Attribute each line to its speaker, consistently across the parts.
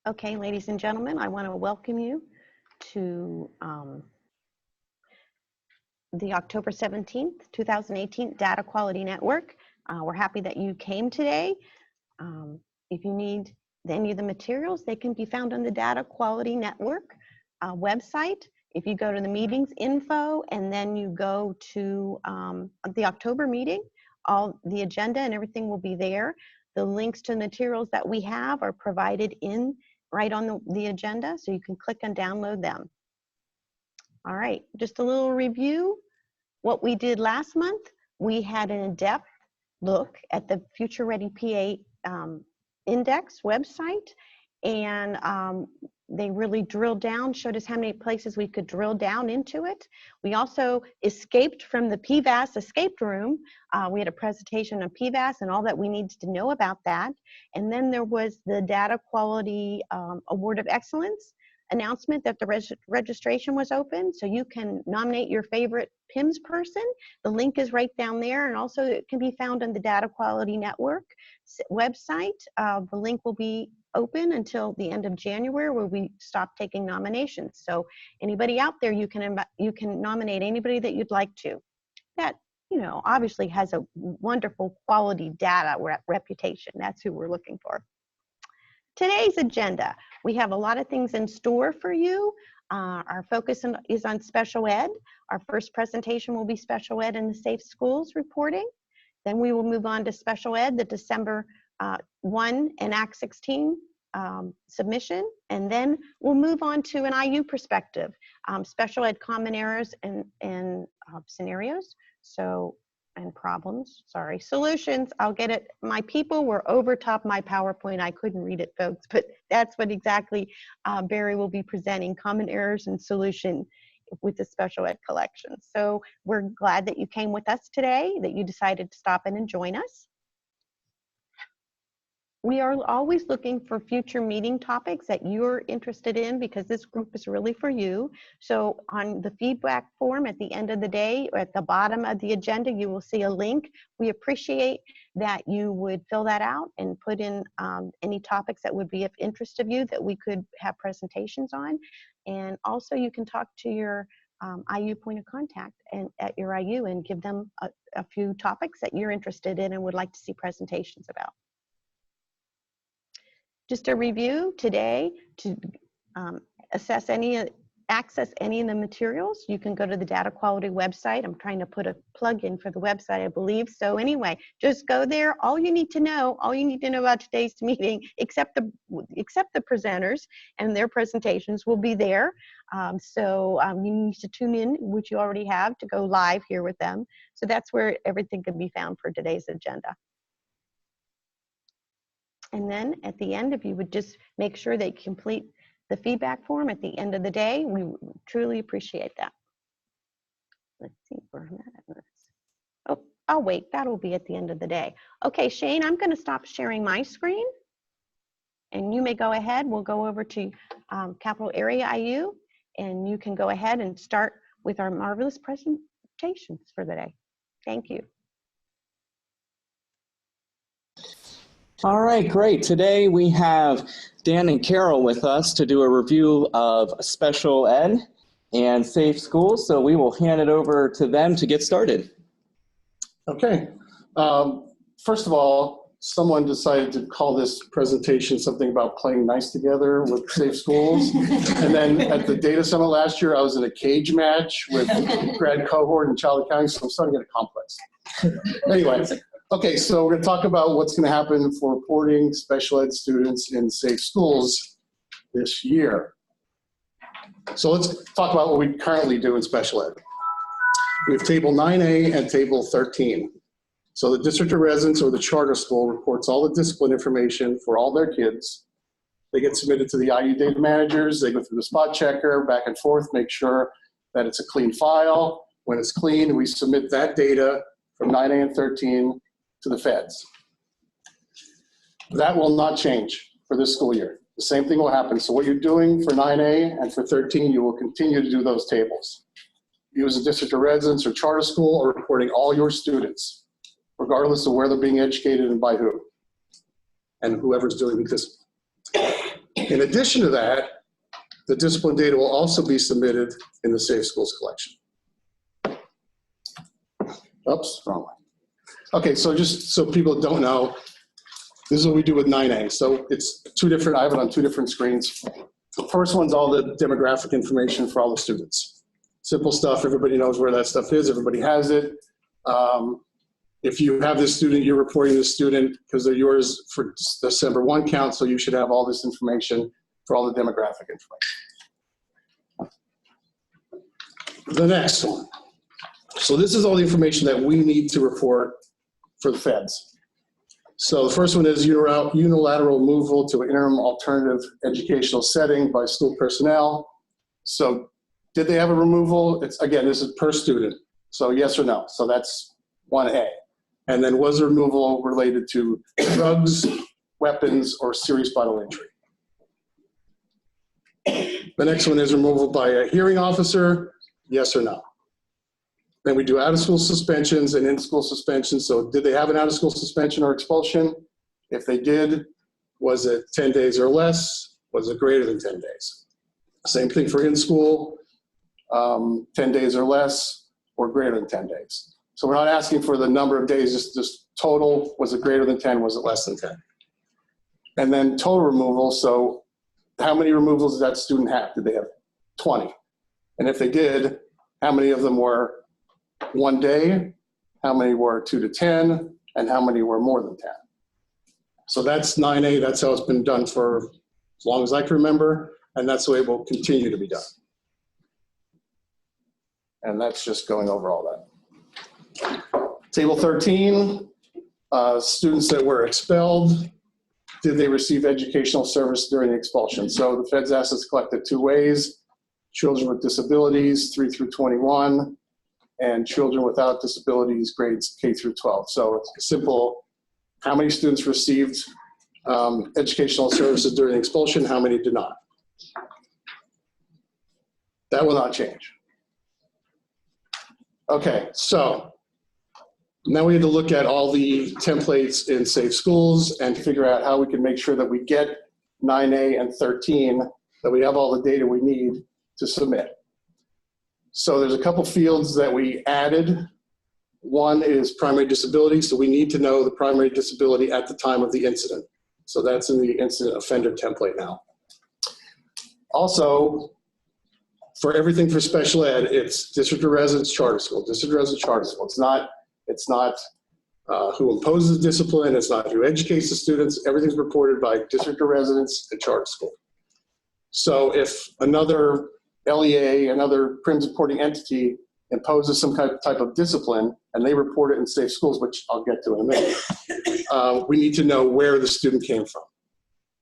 Speaker 1: Okay, ladies and gentlemen, I want to welcome you to the October 17th, 2018 Data Quality Network. We're happy that you came today. If you need any of the materials, they can be found on the Data Quality Network website. If you go to the meetings info and then you go to the October meeting, all the agenda and everything will be there. The links to the materials that we have are provided right on the agenda, so you can click and download them. All right, just a little review. What we did last month, we had an in-depth look at the Future Ready PA Index website, and they really drilled down, showed us how many places we could drill down into it. We also escaped from the PVAS escape room. We had a presentation on PVAS and all that we needed to know about that. And then there was the Data Quality Award of Excellence announcement that the registration was open, so you can nominate your favorite PIMS person. The link is right down there, and also it can be found on the Data Quality Network website. The link will be open until the end of January, where we stop taking nominations. So anybody out there, you can nominate anybody that you'd like to. That, you know, obviously has a wonderful quality data reputation. That's who we're looking for. Today's agenda, we have a lot of things in store for you. Our focus is on special ed. Our first presentation will be special ed and the Safe Schools reporting. Then we will move on to special ed, the December 1 and Act 16 submission. And then we'll move on to an IU perspective, special ed common errors and scenarios. And problems, sorry, solutions, I'll get it. My people were over top my PowerPoint. I couldn't read it, folks, but that's what exactly Barry will be presenting, common errors and solution with the special ed collection. So we're glad that you came with us today, that you decided to stop in and join us. We are always looking for future meeting topics that you're interested in, because this group is really for you. So on the feedback form at the end of the day, or at the bottom of the agenda, you will see a link. We appreciate that you would fill that out and put in any topics that would be of interest of you that we could have presentations on. And also you can talk to your IU point of contact and at your IU and give them a few topics that you're interested in and would like to see presentations about. Just a review today, to access any of the materials, you can go to the Data Quality website. I'm trying to put a plug in for the website, I believe. So anyway, just go there. All you need to know about today's meeting, except the presenters and their presentations, will be there. So you need to tune in, which you already have, to go live here with them. So that's where everything can be found for today's agenda. And then at the end, if you would just make sure they complete the feedback form at the end of the day, we truly appreciate that. Let's see where I'm at. Oh, I'll wait. That'll be at the end of the day. Okay, Shane, I'm going to stop sharing my screen. And you may go ahead. We'll go over to Capital Area IU, and you can go ahead and start with our marvelous presentations for the day. Thank you.
Speaker 2: All right, great. Today we have Dan and Carol with us to do a review of special ed and safe schools. So we will hand it over to them to get started.
Speaker 3: Okay. First of all, someone decided to call this presentation something about playing nice together with safe schools. And then at the data summit last year, I was in a cage match with grad cohort in Child Accounting, so I'm starting to get a complex. Anyway. Okay, so we're going to talk about what's going to happen for reporting special ed students in safe schools this year. So let's talk about what we currently do in special ed. We have Table 9A and Table 13. So the district of residence or the charter school reports all the discipline information for all their kids. They get submitted to the IU data managers. They go through the spot checker, back and forth, make sure that it's a clean file. When it's clean, we submit that data from 9A and 13 to the feds. That will not change for this school year. The same thing will happen. So what you're doing for 9A and for 13, you will continue to do those tables. You as a district of residence or charter school are reporting all your students, regardless of where they're being educated and by who, and whoever's doing this. In addition to that, the discipline data will also be submitted in the Safe Schools collection. Oops, wrong one. Okay, so just so people don't know, this is what we do with 9A. So it's two different, I have it on two different screens. The first one's all the demographic information for all the students. Simple stuff, everybody knows where that stuff is, everybody has it. If you have this student, you're reporting this student because they're yours for December 1 count, so you should have all this information for all the demographic information. The next one. So this is all the information that we need to report for the feds. So the first one is unilateral removal to an interim alternative educational setting by school personnel. So did they have a removal? It's, again, this is per student. So yes or no. So that's 1A. And then was the removal related to drugs, weapons, or serious bodily injury? The next one is removal by a hearing officer, yes or no. Then we do out-of-school suspensions and in-school suspensions. So did they have an out-of-school suspension or expulsion? If they did, was it 10 days or less? Was it greater than 10 days? Same thing for in-school, 10 days or less, or greater than 10 days. So we're not asking for the number of days, just total. Was it greater than 10? Was it less than 10? And then total removal. So how many removals did that student have? Did they have 20? And if they did, how many of them were 1 day? How many were 2 to 10? And how many were more than 10? So that's 9A. That's how it's been done for as long as I can remember. And that's the way it will continue to be done. And that's just going over all that. Table 13, students that were expelled, did they receive educational service during the expulsion? So the feds asked us to collect it 2 ways, children with disabilities, 3 through 21, and children without disabilities, grades K through 12. So it's simple, how many students received educational services during the expulsion, how many did not? That will not change. Okay, so now we had to look at all the templates in Safe Schools and figure out how we can make sure that we get 9A and 13, that we have all the data we need to submit. So there's a couple fields that we added. One is primary disability, so we need to know the primary disability at the time of the incident. So that's in the incident offender template now. Also, for everything for special ed, it's district of residence charter school, district of residence charter school. It's not who imposes discipline. It's not who educates the students. Everything's reported by district of residence and charter school. So if another LEA, another PRIMS reporting entity imposes some kind of type of discipline and they report it in Safe Schools, which I'll get to in a minute, we need to know where the student came from.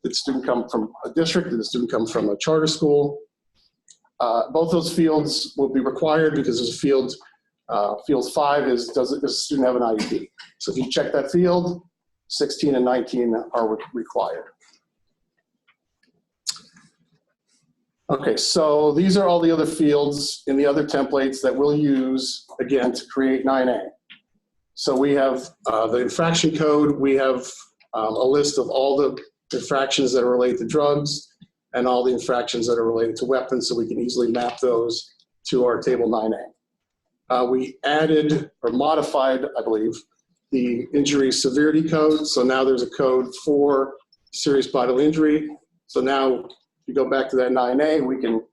Speaker 3: Did the student come from a district? Did the student come from a charter school? Both those fields will be required because there's a field. Field 5 is, does the student have an IEP? So if you check that field, 16 and 19 are required. Okay, so these are all the other fields in the other templates that we'll use, again, to create 9A. So we have the infraction code. We have a list of all the infractions that are related to drugs and all the infractions that are related to weapons, so we can easily map those to our table 9A. We added or modified, I believe, the injury severity code. So now there's a code for serious bodily injury. So now if you go back to that 9A, we can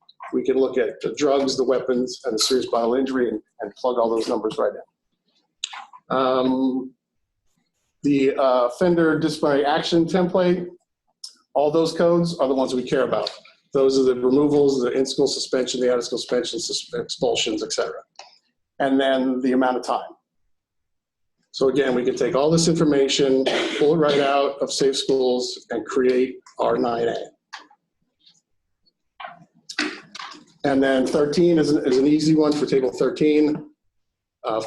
Speaker 3: look at the drugs, the weapons, and the serious bodily injury and plug all those numbers right in. The offender disciplinary action template, all those codes are the ones we care about. Those are the removals, the in-school suspension, the out-of-school suspensions, expulsions, etc. And then the amount of time. So again, we can take all this information, pull it right out of Safe Schools, and create our 9A. And then 13 is an easy one for table 13.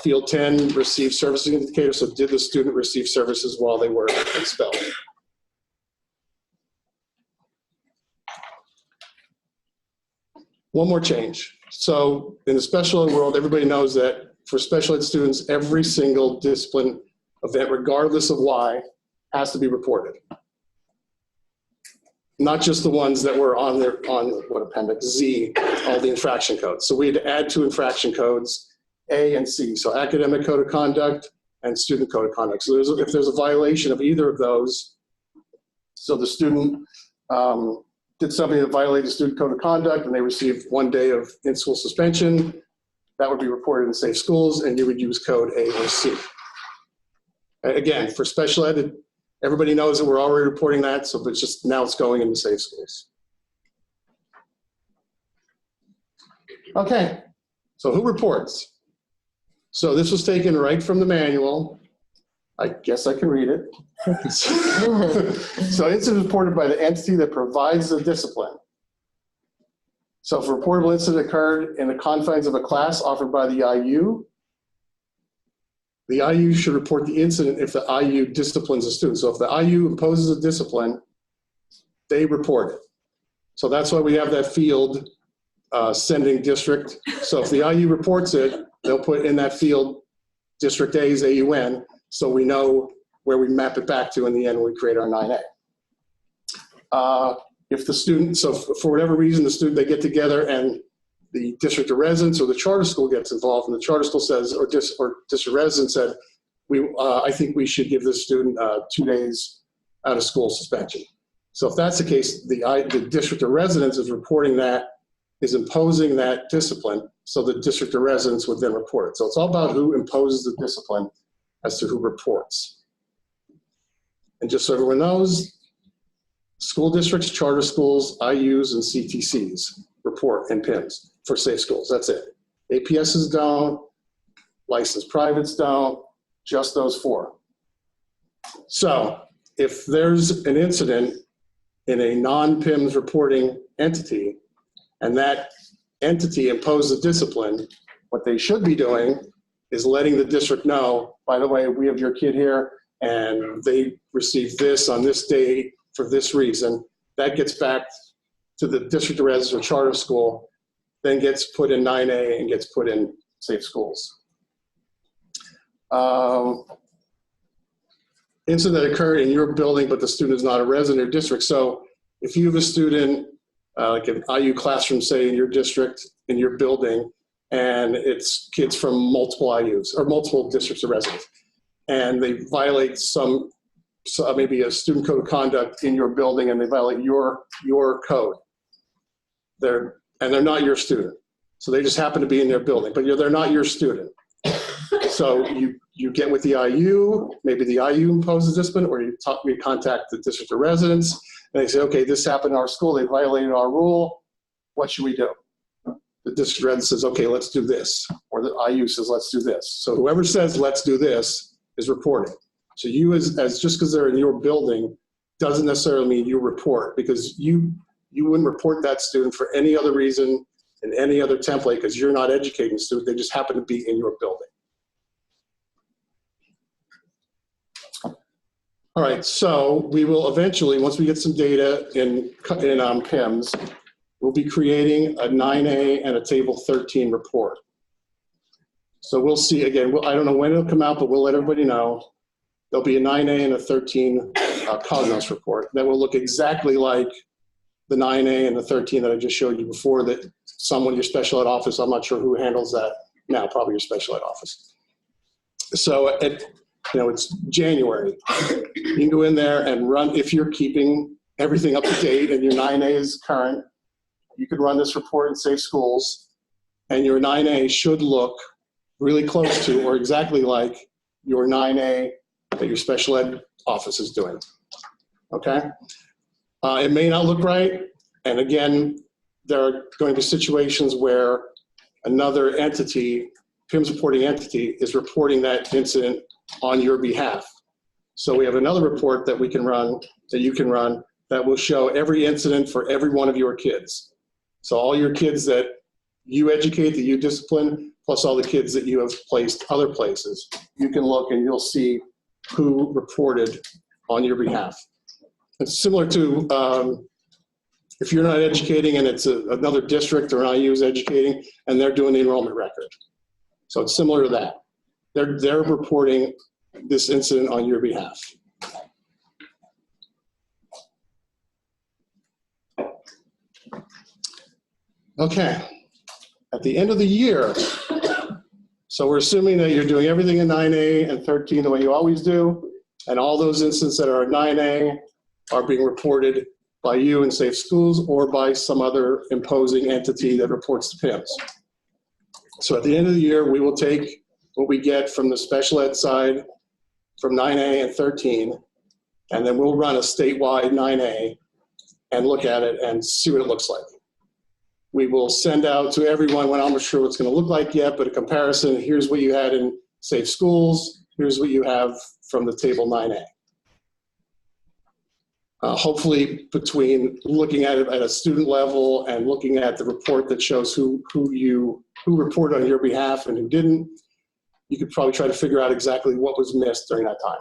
Speaker 3: Field 10, received services indicator. So did the student receive services while they were expelled? One more change. So in the special ed world, everybody knows that for special ed students, every single discipline event, regardless of why, has to be reported. not just the ones that were on what appendix Z, all the infraction codes. So we had to add 2 infraction codes, A and C. So academic code of conduct and student code of conduct. So if there's a violation of either of those, so the student did something that violated student code of conduct and they received 1 day of in-school suspension, that would be reported in Safe Schools, and you would use code A or C. Again, for special ed, everybody knows that we're already reporting that, so it's just now it's going into Safe Schools. Okay, so who reports? So this was taken right from the manual. I guess I can read it. So incident reported by the entity that provides the discipline. So if a reportable incident occurred in the confines of a class offered by the IU should report the incident if the IU disciplines a student. So if the IU imposes a discipline, they report it. So that's why we have that field sending district. So if the IU reports it, they'll put in that field district A's AUN, so we know where we map it back to in the end when we create our 9A. If the student, so for whatever reason, the student, they get together and the district of residence or the charter school gets involved, and the charter school says, or district resident said, I think we should give this student 2 days out of school suspension. So if that's the case, the district of residence is reporting that, is imposing that discipline, so the district of residence would then report it. So it's all about who imposes the discipline as to who reports. And just so everyone knows, school districts, charter schools, IUs, and CTCs report and PIMS for Safe Schools. That's it. APSs don't, licensed privates don't, just those 4. So if there's an incident in a non-PIMS reporting entity and that entity imposes a discipline, what they should be doing is letting the district know, by the way, we have your kid here and they received this on this date for this reason. That gets back to the district of residence or charter school, then gets put in 9A and gets put in Safe Schools. Incident that occurred in your building, but the student is not a resident or district. So if you have a student, like an IU classroom, say in your district, in your building, and it's kids from multiple IUs or multiple districts of residence, and they violate maybe a student code of conduct in your building and they violate your code. They're not your student. So they just happen to be in their building, but they're not your student. So you get with the IU, maybe the IU imposes discipline, or you contact the district of residence and they say, okay, this happened in our school, they violated our rule, what should we do? The district of residence says, okay, let's do this. Or the IU says, let's do this. So whoever says, let's do this is reporting. So you as just because they're in your building doesn't necessarily mean you report, because you wouldn't report that student for any other reason in any other template because you're not educating the student, they just happen to be in your building. All right, so we will eventually, once we get some data in PIMS, we'll be creating a 9A and a Table 13 report. So we'll see, again, I don't know when it'll come out, but we'll let everybody know. There'll be a 9A and a 13 Cognos report that will look exactly like the 9A and the 13 that I just showed you before, that someone in your special ed office, I'm not sure who handles that now, probably your special ed office. So it's January. You can go in there and run, if you're keeping everything up to date and your 9A is current, you could run this report in Safe Schools, and your 9A should look really close to or exactly like your 9A that your special ed office is doing, okay? It may not look right, and again, there are going to be situations where another entity, PIMS reporting entity, is reporting that incident on your behalf. So we have another report that we can run, that you can run, that will show every incident for every one of your kids. So all your kids that you educate, that you discipline, plus all the kids that you have placed other places, you can look and you'll see who reported on your behalf. It's similar to if you're not educating and it's another district or an IU is educating and they're doing the enrollment record. So it's similar to that. They're reporting this incident on your behalf. Okay, at the end of the year, so we're assuming that you're doing everything in 9A and 13 the way you always do, and all those incidents that are in 9A are being reported by you in Safe Schools or by some other imposing entity that reports to PIMS. So at the end of the year, we will take what we get from the special ed side from 9A and 13, and then we'll run a statewide 9A and look at it and see what it looks like. We will send out to everyone, when I'm not sure what it's going to look like yet, but a comparison. Here's what you had in Safe Schools. Here's what you have from the table 9A. Hopefully, between looking at it at a student level and looking at the report that shows who reported on your behalf and who didn't, you could probably try to figure out exactly what was missed during that time.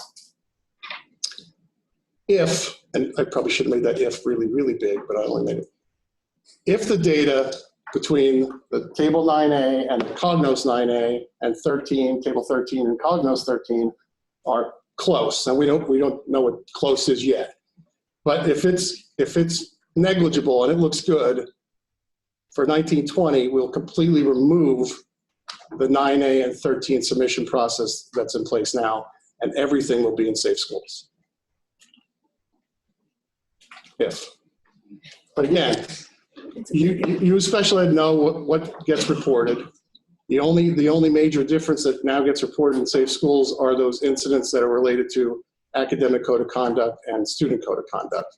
Speaker 3: If, and I probably should have made that if really, really big, but I only made it. If the data between the table 9A and the Cognos 9A and 13, table 13 and Cognos 13 are close, and we don't know what close is yet. But if it's negligible and it looks good, for 1920, we'll completely remove the 9A and 13 submission process that's in place now, and everything will be in Safe Schools. If. But again, you as special ed know what gets reported. The only major difference that now gets reported in Safe Schools are those incidents that are related to academic code of conduct and student code of conduct.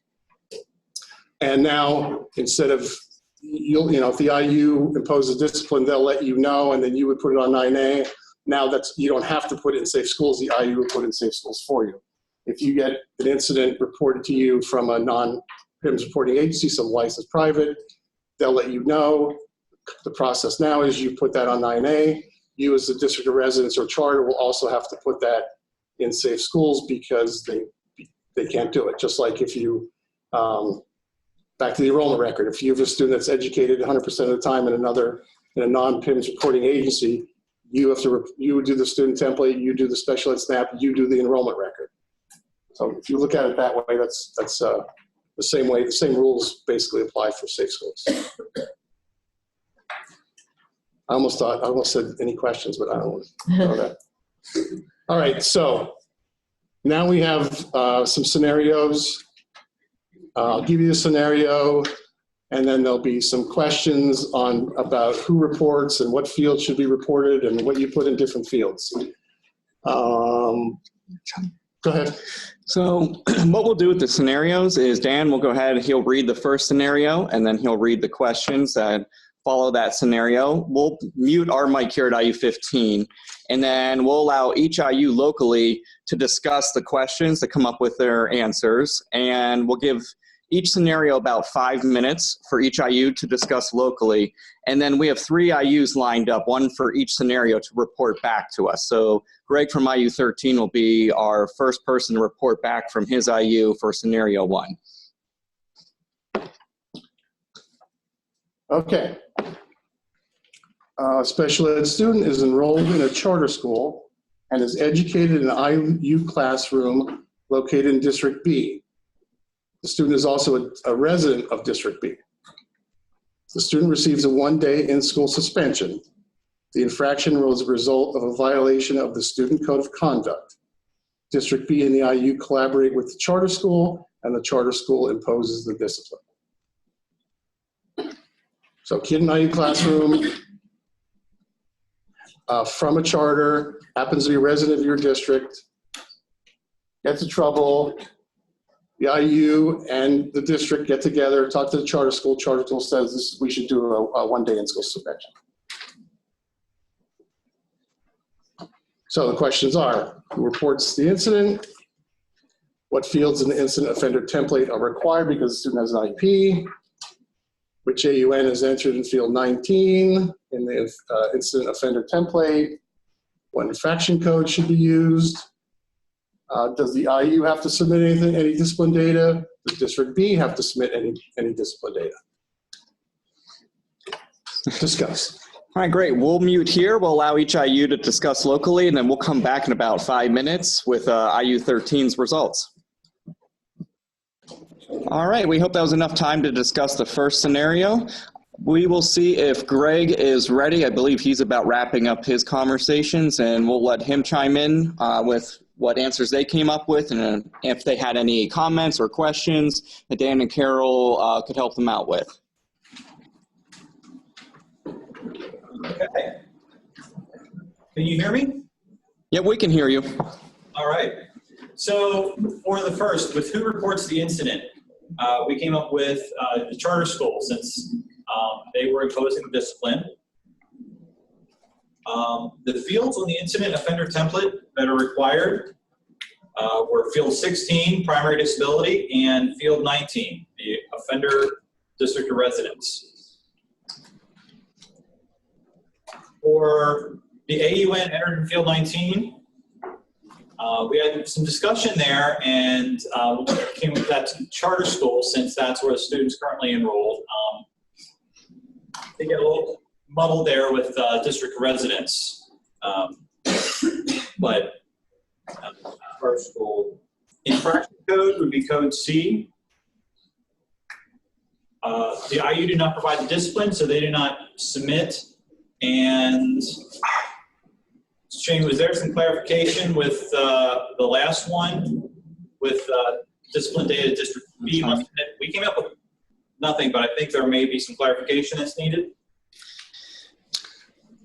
Speaker 3: And now, instead of, if the IU imposes discipline, they'll let you know, and then you would put it on 9A. Now you don't have to put it in Safe Schools, the IU will put it in Safe Schools for you. If you get an incident reported to you from a non-PIMS reporting agency, some licensed private, they'll let you know. The process now is you put that on 9A. You as the district of residence or charter will also have to put that in Safe Schools because they can't do it. Just like if you, back to the enrollment record, if you have a student that's educated 100% of the time in a non-PIMS reporting agency, you would do the student template, you do the special ed SNAP, you do the enrollment record. So if you look at it that way, that's the same way, the same rules basically apply for Safe Schools. I almost said any questions, but I don't know that. All right, so now we have some scenarios. I'll give you the scenario, and then there'll be some questions about who reports and what fields should be reported and what you put in different fields. Go ahead.
Speaker 2: So what we'll do with the scenarios is Dan will go ahead, he'll read the first scenario, and then he'll read the questions that follow that scenario. We'll mute our mic here at IU 15, and then we'll allow each IU locally to discuss the questions, to come up with their answers, and we'll give each scenario about 5 minutes for each IU to discuss locally. And then we have 3 IUs lined up, one for each scenario to report back to us. So Greg from IU 13 will be our first person to report back from his IU for scenario 1.
Speaker 3: Okay. A special ed student is enrolled in a charter school and is educated in an IU classroom located in District B. The student is also a resident of District B. The student receives a 1-day in-school suspension. The infraction was a result of a violation of the Student Code of Conduct. District B and the IU collaborate with the charter school, and the charter school imposes the discipline. So kid in IU classroom, from a charter, happens to be a resident of your district, gets in trouble, the IU and the district get together, talk to the charter school says we should do a 1-day in-school suspension. So the questions are, who reports the incident? What fields in the incident offender template are required because the student has an IEP? Which AUN is entered in field 19 in the incident offender template? What infraction code should be used? Does the IU have to submit any discipline data? Does District B have to submit any discipline data? Discuss.
Speaker 2: All right, great. We'll mute here. We'll allow each IU to discuss locally, and then we'll come back in about 5 minutes with IU 13's results. All right, we hope that was enough time to discuss the first scenario. We will see if Greg is ready. I believe he's about wrapping up his conversations, and we'll let him chime in with what answers they came up with, and if they had any comments or questions that Dan and Carol could help them out with.
Speaker 4: Okay. Can you hear me?
Speaker 2: Yeah, we can hear you.
Speaker 4: All right. So for the first, with who reports the incident, we came up with the charter school, since they were imposing the discipline. The fields on the incident offender template that are required were field 16, primary disability, and field 19, the offender district of residence. For the AUN entered in field 19, we had some discussion there, and came with that to charter school, since that's where the student's currently enrolled. They get a little muddled there with district residents, but charter school. Infraction code would be code C. The IU do not provide the discipline, so they do not submit. And Shane, was there some clarification with the last one with discipline data district B? We came up with nothing, but I think there may be some clarification that's needed.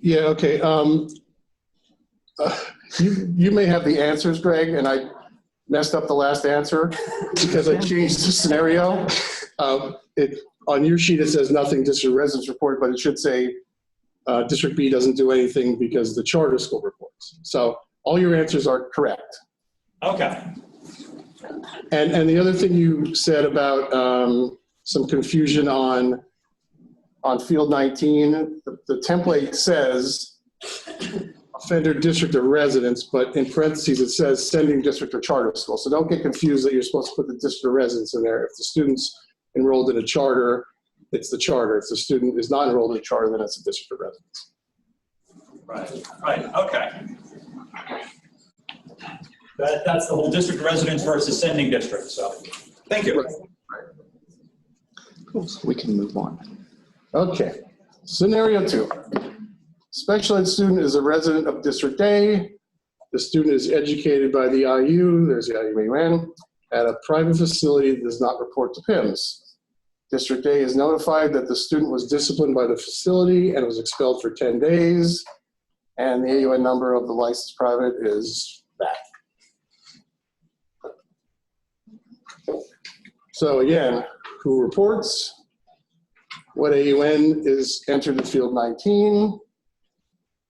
Speaker 3: Yeah, okay. You may have the answers, Greg, and I messed up the last answer because I changed the scenario. On your sheet, it says nothing district residence report, but it should say District B doesn't do anything because the charter school reports. So all your answers are correct.
Speaker 4: Okay.
Speaker 3: And the other thing you said about some confusion on field 19, the template says offender district of residence, but in parentheses it says sending district or charter school. So don't get confused that you're supposed to put the district of residence in there. If the student's enrolled in a charter, it's the charter. If the student is not enrolled in a charter, then it's a district of residence.
Speaker 4: Right, okay. That's the whole district of residence versus sending district, so thank you.
Speaker 2: Cool, so we can move on.
Speaker 3: Okay, scenario 2. Special ed student is a resident of District A. The student is educated by the IU, there's the IUAN, at a private facility that does not report to PIMS. District A is notified that the student was disciplined by the facility and was expelled for 10 days. And the AUN number of the licensed private is that. So again, who reports? What AUN is entered in field 19?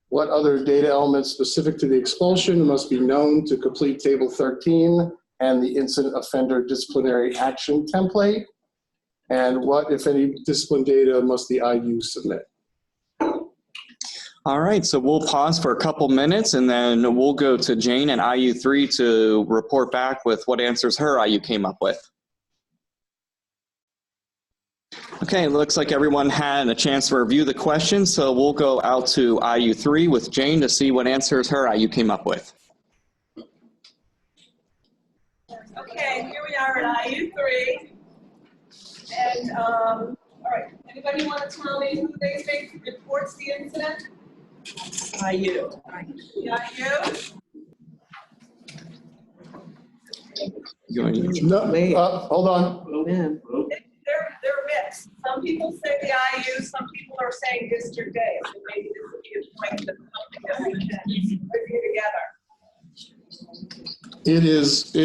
Speaker 3: What other data elements specific to the expulsion must be known to complete table 13 and the incident offender disciplinary action template? And what, if any, discipline data must the IU submit?
Speaker 2: All right, so we'll pause for a couple minutes, and then we'll go to Jane and IU3 to report back with what answers her IU came up with. Okay, it looks like everyone had a chance to review the questions, so we'll go out to IU3 with Jane to see what answers her IU came up with.
Speaker 5: Okay, here we are at IU3. And, all right, anybody want to tell me who they think reports the incident? IU. The IU?
Speaker 3: No, hold on.
Speaker 5: They're mixed. Some people say the IU, some people are saying District A. So maybe this would be a point of something that we can review together.
Speaker 3: It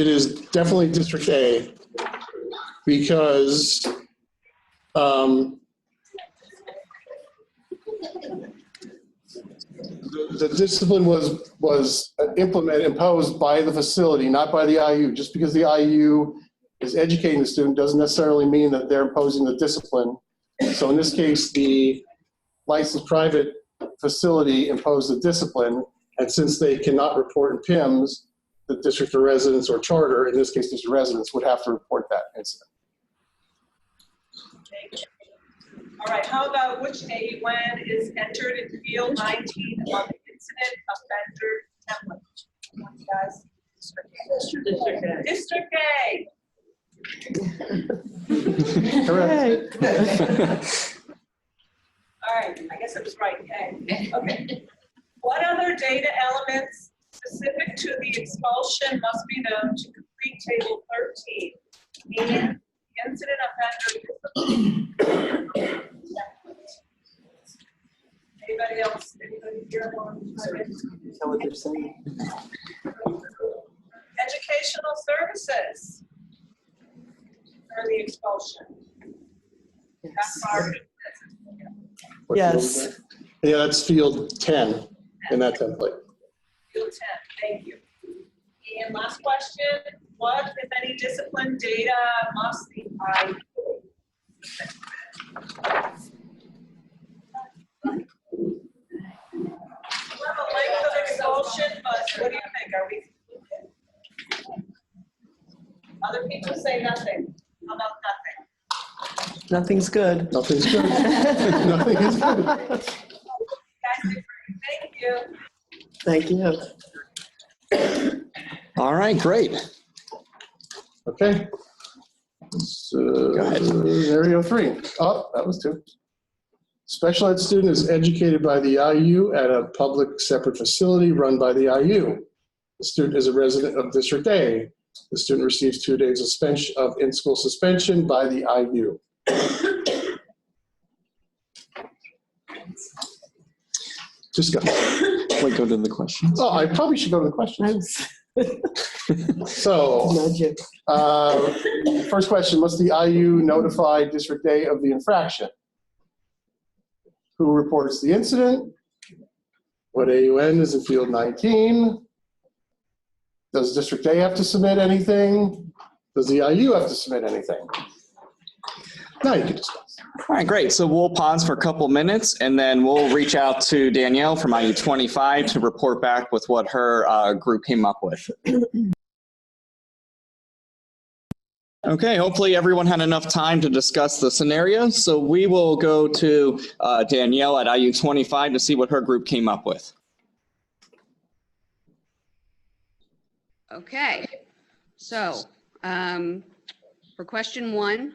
Speaker 3: is definitely District A because the discipline was imposed by the facility, not by the IU. Just because the IU is educating the student doesn't necessarily mean that they're imposing the discipline. So in this case, the licensed private facility imposed the discipline, and since they cannot report in PIMS, the district of residence or charter, in this case district of residence, would have to report that incident.
Speaker 5: All right, how about which AUN is entered in field 19 on the incident offender template? Guys, District A. District A.
Speaker 3: Correct.
Speaker 5: right. I guess it was right. A. Okay. What other data elements specific to the expulsion must be known to complete table 13? And the incident offender. Anybody else? Anybody here want to chime in?
Speaker 6: Is that what they're saying?
Speaker 5: Educational services for the expulsion. That's part of it.
Speaker 3: What
Speaker 6: Yes.
Speaker 3: field is that? Yeah, that's field 10 in that template.
Speaker 5: Field 10, thank you. And last question, what, if any, discipline data must the IU? We have a length of expulsion, but what do you think? Are we? Other people say nothing. How about nothing?
Speaker 6: Nothing's good.
Speaker 3: Nothing's good. Nothing is good.
Speaker 5: Guys, thank you.
Speaker 6: Thank you.
Speaker 2: All right, great.
Speaker 3: Okay. Scenario 3. Oh, that was 2. Special ed student is educated by the IU at a public separate facility run by the IU. The student is a resident of District A. The student receives 2 days of in-school suspension by the IU. Just go.
Speaker 2: Wait, go to the questions.
Speaker 3: Oh, I probably should go to the questions. So,
Speaker 6: Nudge you.
Speaker 3: first question, must the IU notify District A of the infraction? Who reports the incident? What AUN is in field 19? Does District A have to submit anything? Does the IU have to submit anything? Now you can discuss.
Speaker 2: All right, great. So we'll pause for a couple minutes and then we'll reach out to Danielle from IU 25 to report back with what her group came up with. Okay, hopefully everyone had enough time to discuss the scenario. So we will go to Danielle at IU 25 to see what her group came up with.
Speaker 7: Okay, so for question 1,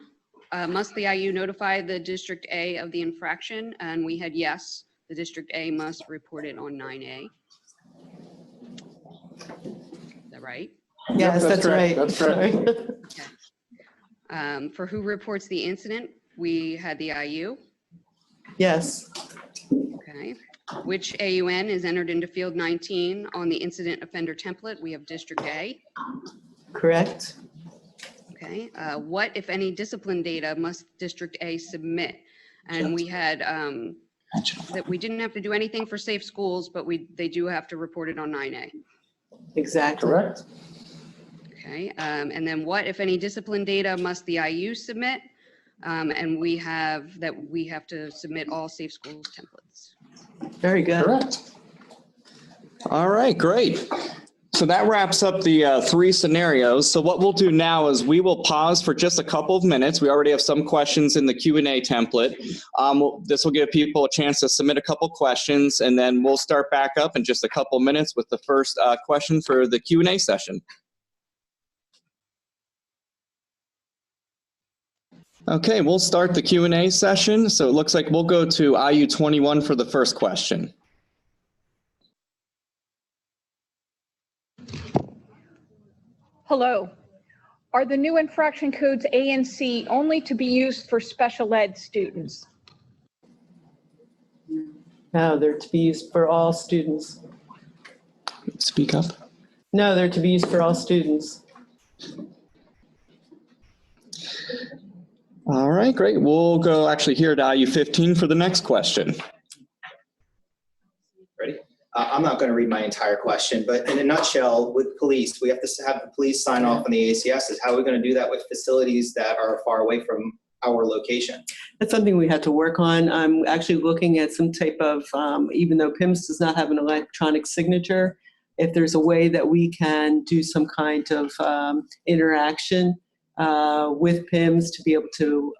Speaker 7: must the IU notify the District A of the infraction? And we had yes, the District A must report it on 9A. Is that right?
Speaker 6: Yes, that's right.
Speaker 3: That's correct.
Speaker 7: For who reports the incident, we had the IU.
Speaker 6: Yes,
Speaker 7: Okay. Which AUN is entered into field 19 on the incident offender template? We have District A.
Speaker 6: correct.
Speaker 7: Okay, what, if any, discipline data must District A submit? And we had that we didn't have to do anything for safe schools, but they do have to report it on 9A.
Speaker 6: Exactly.
Speaker 3: Correct?
Speaker 7: Okay, and then what, if any, discipline data must the IU submit? And we have to submit all safe schools templates.
Speaker 6: Very good.
Speaker 3: Correct.
Speaker 2: All right, great. So that wraps up the 3 scenarios. So what we'll do now is we will pause for just a couple of minutes. We already have some questions in the Q&A template. This will give people a chance to submit a couple questions, and then we'll start back up in just a couple minutes with the first question for the Q&A session. Okay, we'll start the Q&A session. So it looks like we'll go to IU 21 for the first question.
Speaker 8: Hello. Are the new infraction codes A and C only to be used for special ed students?
Speaker 6: No, they're to be used for all students.
Speaker 2: Speak up.
Speaker 6: No, they're to be used for all students.
Speaker 2: All right, great. We'll go actually here to IU 15 for the next question.
Speaker 9: Ready? I'm not going to read my entire question, but in a nutshell, with police, we have to have the police sign off on the ACSs. How are we going to do that with facilities that are far away from our location?
Speaker 6: That's something we had to work on. I'm actually looking at some type of, even though PIMS does not have an electronic signature, if there's a way that we can do some kind of interaction with PIMS to be able to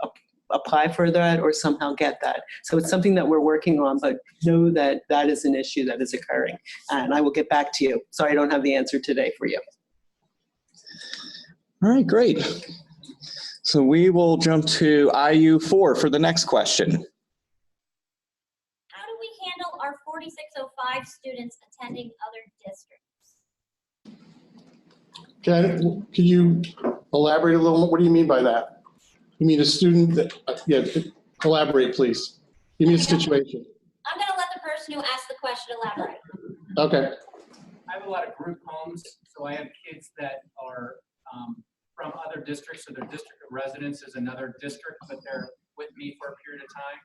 Speaker 6: apply for that or somehow get that. So it's something that we're working on, but know that that is an issue that is occurring. And I will get back to you. Sorry, I don't have the answer today for you.
Speaker 2: All right, great. So we will jump to IU 4 for the next question.
Speaker 10: 4605 students attending other districts.
Speaker 3: Can you elaborate a little more? What do you mean by that? You mean a student that, yeah, elaborate, please. Give me a situation.
Speaker 10: I'm going to let the person who asked the question elaborate.
Speaker 3: Okay.
Speaker 11: I have a lot of group homes, so I have kids that are from other districts, so their district of residence is another district, but they're with me for a period of time.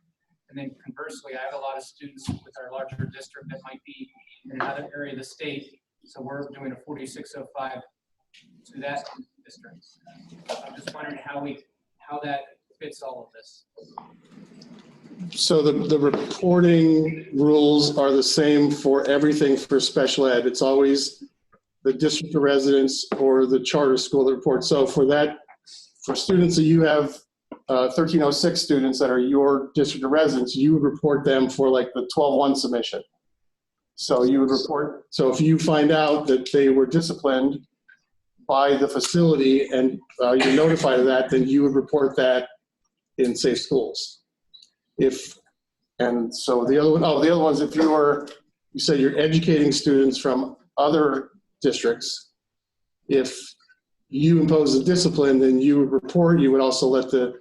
Speaker 11: And then conversely, I have a lot of students with our larger district that might be in another area of the state, so we're doing a 4605 to that district. I'm just wondering how that fits all of this.
Speaker 3: So the reporting rules are the same for everything for special ed. It's always the district of residence or the charter school that reports. So for students that you have 1306 students that are your district of residence, you would report them for like the 12-1 submission. So you would report, so if you find out that they were disciplined by the facility and you're notified of that, then you would report that in Safe Schools. And so the other ones, if you said you're educating students from other districts, if you impose a discipline, then you would report, you would also let the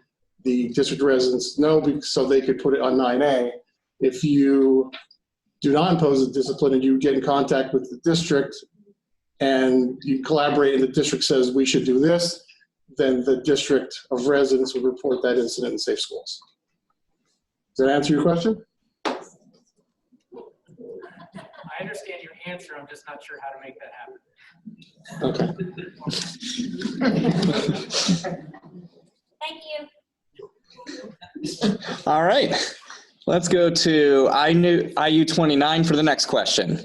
Speaker 3: district residents know so they could put it on 9A. If you do not impose a discipline and you get in contact with the district and you collaborate and the district says we should do this, then the district of residence would report that incident in Safe Schools. Does that answer your question?
Speaker 11: I understand your answer, I'm just not sure how to make that happen.
Speaker 3: Okay.
Speaker 10: Thank you.
Speaker 2: All right. Let's go to IU 29 for the next question.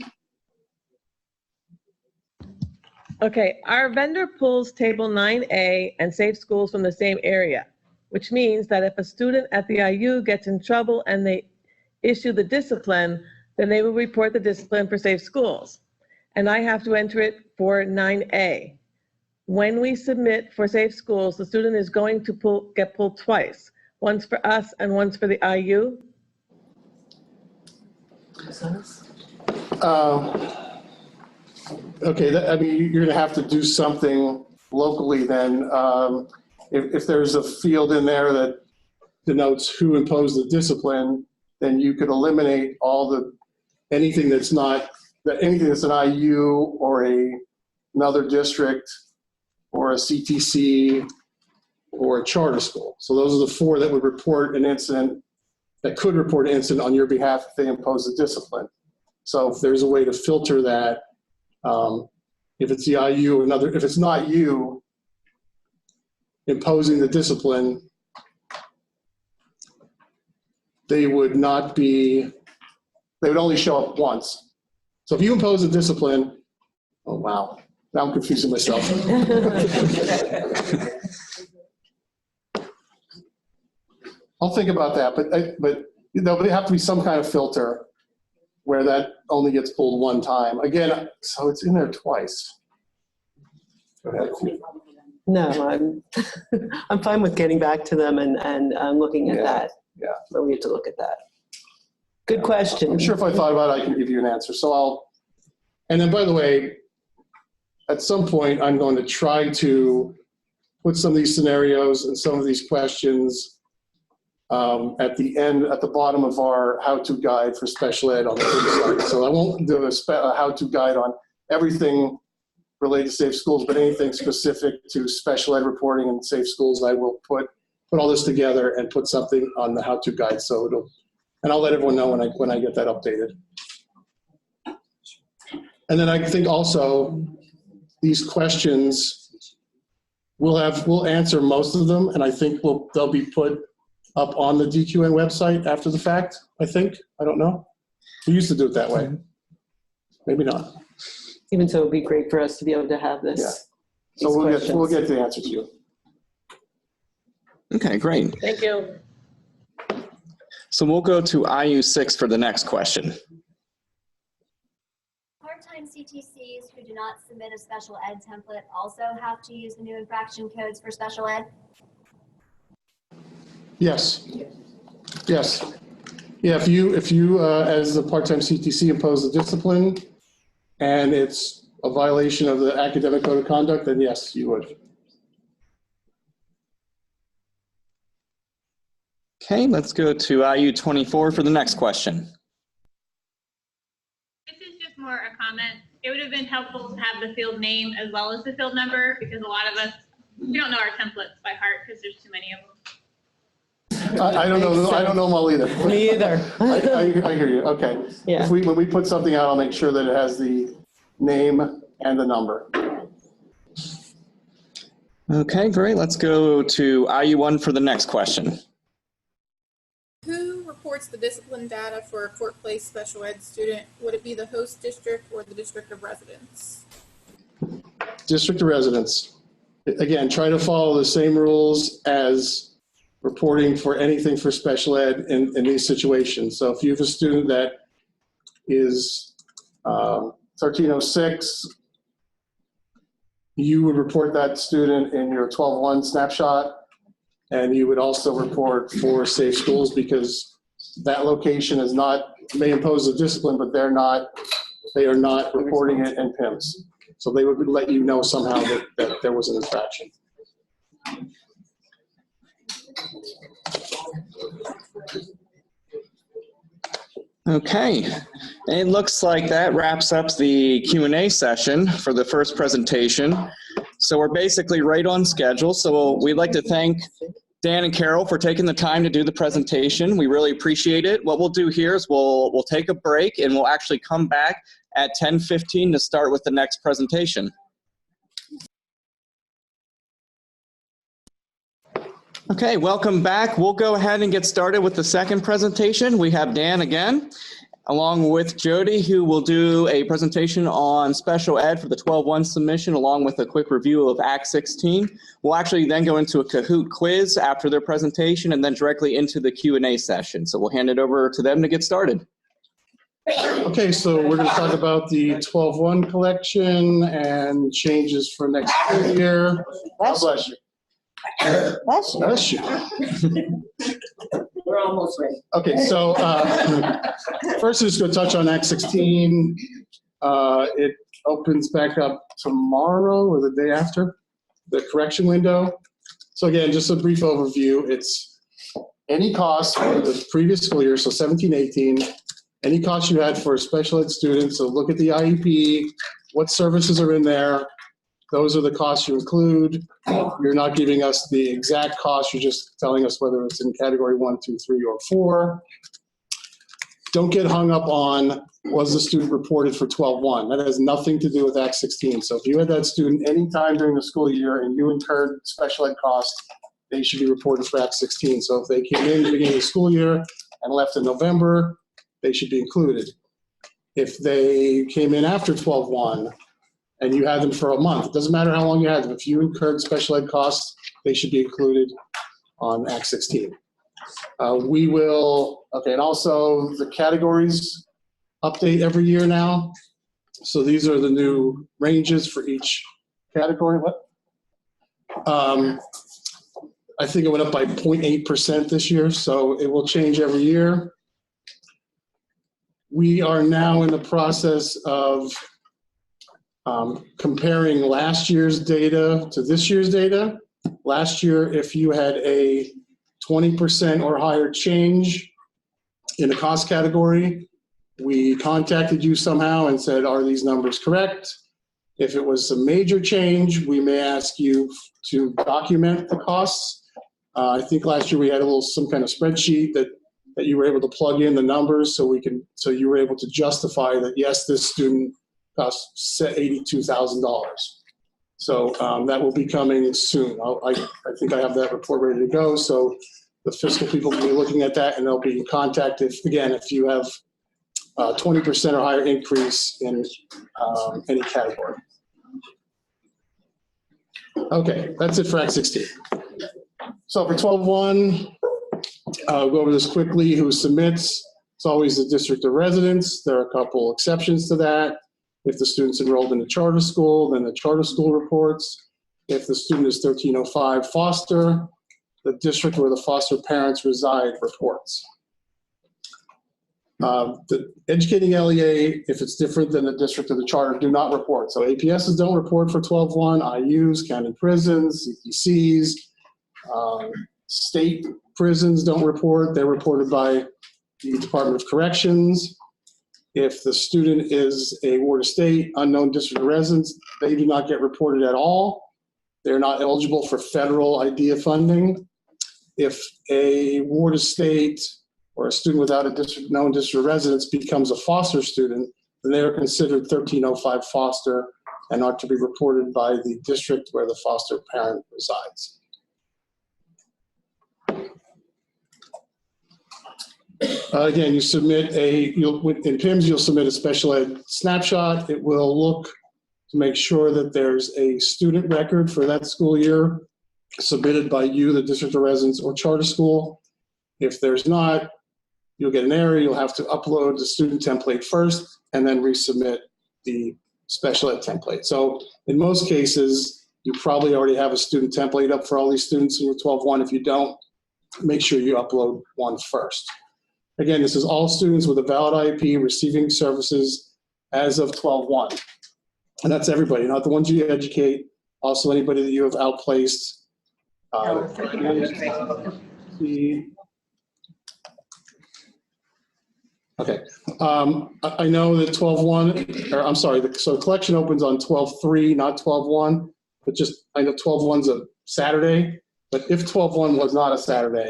Speaker 12: Okay, our vendor pulls table 9A and Safe Schools from the same area, which means that if a student at the IU gets in trouble and they issue the discipline, then they will report the discipline for Safe Schools. And I have to enter it for 9A. When we submit for Safe Schools, the student is going to get pulled twice, once for us and once for the IU.
Speaker 3: Okay, I mean, you're gonna have to do something locally then. If there's a field in there that denotes who imposed the discipline, then you could eliminate anything that's an IU or another district or a CTC or a charter school. So those are the four that would report an incident, that could report an incident on your behalf if they impose a discipline. So if there's a way to filter that, if it's the IU or if it's not you imposing the discipline, they would only show up once. So if you impose a discipline, oh wow, now I'm confusing myself. I'll think about that, but there'll have to be some kind of filter where that only gets pulled one time. Again, so it's in there twice. Go ahead.
Speaker 6: No, I'm fine with getting back to them and looking at that.
Speaker 3: Yeah.
Speaker 6: So we have to look at that. Good question.
Speaker 3: I'm sure if I thought about it, I can give you an answer. And then by the way, at some point, I'm going to try to put some of these scenarios and some of these questions at the bottom of our how-to guide for special ed on the website. So I won't do a how-to guide on everything related to Safe Schools, but anything specific to special ed reporting and Safe Schools, I will put all this together and put something on the how-to guide. So and I'll let everyone know when I get that updated. And then I think also these questions, we'll answer most of them, and I think they'll be put up on the DQN website after the fact, I think. I don't know. We used to do it that way. Maybe not.
Speaker 6: Even so, it'd be great for us to be able to have this.
Speaker 3: Yeah. So we'll get the answer to you.
Speaker 2: Okay, great.
Speaker 12: Thank you.
Speaker 2: So we'll go to IU6 for the next question.
Speaker 10: Part-time CTCs who do not submit a special ed template also have to use the new infraction codes for special ed?
Speaker 3: Yes. Yes. Yeah, if you as a part-time CTC impose a discipline and it's a violation of the academic code of conduct, then yes, you would.
Speaker 2: Okay, let's go to IU 24 for the next question.
Speaker 13: This is just more a comment. It would have been helpful to have the field name as well as the field number, because a lot of us, we don't know our templates by heart because there's too many of them.
Speaker 3: I don't know them all either.
Speaker 12: Me either.
Speaker 3: I hear you, okay.
Speaker 12: Yeah.
Speaker 3: When we put something out, I'll make sure that it has the name and the number.
Speaker 2: Okay, great. Let's go to IU1 for the next question.
Speaker 14: Who reports the discipline data for a Fort Place special ed student? Would it be the host district or the district of residence?
Speaker 3: District of residence. Again, try to follow the same rules as reporting for anything for special ed in these situations. So if you have a student that is 1306, you would report that student in your 12-1 snapshot, and you would also report for Safe Schools, because that location is not, may impose a discipline, but they are not reporting it in PIMS. So they would let you know somehow that there was an infraction.
Speaker 2: Okay, it looks like that wraps up the Q&A session for the first presentation. So we're basically right on schedule. So we'd like to thank Dan and Carol for taking the time to do the presentation. We really appreciate it. What we'll do here is we'll take a break, and we'll actually come back at 10:15 to start with the next presentation. Okay, welcome back. We'll go ahead and get started with the second presentation. We have Dan again, along with Jody, who will do a presentation on special ed for the 12-1 submission, along with a quick review of Act 16. We'll actually then go into a Kahoot quiz after their presentation, and then directly into the Q&A session. So we'll hand it over to them to get started.
Speaker 3: Okay, so we're going to talk about the 12-1 collection and changes for next school year. God bless you.
Speaker 1: Bless you.
Speaker 3: Bless you.
Speaker 5: We're almost ready.
Speaker 3: Okay, so first I'm just going to touch on Act 16. It opens back up tomorrow or the day after, the correction window. So again, just a brief overview. It's any cost for the previous school year, so 17-18, any costs you had for special ed students. So look at the IEP, what services are in there. Those are the costs you include. You're not giving us the exact cost. You're just telling us whether it's in category 1, 2, 3, or 4. Don't get hung up on, was the student reported for 12-1? That has nothing to do with Act 16. So if you had that student anytime during the school year and you incurred special ed costs, they should be reported for Act 16. So if they came in at the beginning of the school year and left in November, they should be included. If they came in after 12-1, and you had them for a month, it doesn't matter how long you had them. If you incurred special ed costs, they should be included on Act 16. We will, okay, and also the categories update every year now. So these are the new ranges for each category. What? I think it went up by 0.8% this year, so it will change every year. We are now in the process of comparing last year's data to this year's data. Last year, if you had a 20% or higher change in a cost category, we contacted you somehow and said, are these numbers correct? If it was a major change, we may ask you to document the costs. I think last year we had some kind of spreadsheet that you were able to plug in the numbers so you were able to justify that, yes, this student cost $82,000. So that will be coming soon. I think I have that report ready to go. So the fiscal people will be looking at that, and they'll be in contact if you have 20% or higher increase in any category. Okay, that's it for Act 16. So for 12-1, I'll go over this quickly. Who submits? It's always the district of residence. There are a couple exceptions to that. If the student's enrolled in a charter school, then the charter school reports. If the student is 1305 foster, the district where the foster parents reside reports. The educating LEA, if it's different than the district or the charter, do not report. So APSs don't report for 12-1, IUs, county prisons, CPCs, state prisons don't report. They're reported by the Department of Corrections. If the student is a ward of state, unknown district of residence, they do not get reported at all. They're not eligible for federal IDEA funding. If a ward of state or a student without a known district of residence becomes a foster student, then they are considered 1305 foster and are to be reported by the district where the foster parent resides. Again, you submit in PIMS, you'll submit a special ed snapshot. It will look to make sure that there's a student record for that school year submitted by you, the district of residence or charter school. If there's not, you'll get an error. You'll have to upload the student template first and then resubmit the special ed template. So in most cases, you probably already have a student template up for all these students in your 12-1. If you don't, make sure you upload one first. Again, this is all students with a valid IEP receiving services as of 12-1. And that's everybody, not the ones you educate, also anybody that you have outplaced. Okay, I know that 12-1, or I'm sorry, so the collection opens on 12-3, not 12-1, but just, I know 12-1's a Saturday, but if 12-1 was not a Saturday,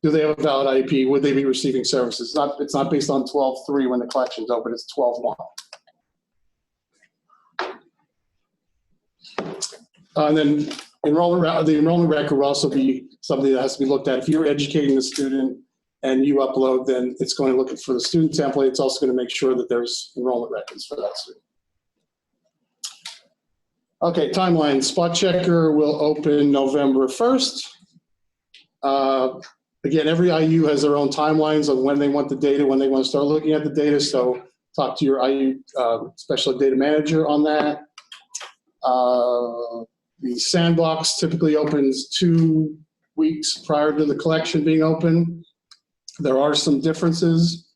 Speaker 3: do they have a valid IEP? Would they be receiving services? It's not based on 12-3 when the collection's open, it's 12-1. And then the enrollment record will also be something that has to be looked at. If you're educating the student and you upload, then it's going to look for the student template. It's also going to make sure that there's enrollment records for that student. Okay, timeline. Spot Checker will open November 1st. Again, every IU has their own timelines on when they want the data, when they want to start looking at the data. So talk to your IU special ed data manager on that. The sandbox typically opens 2 weeks prior to the collection being open. There are some differences.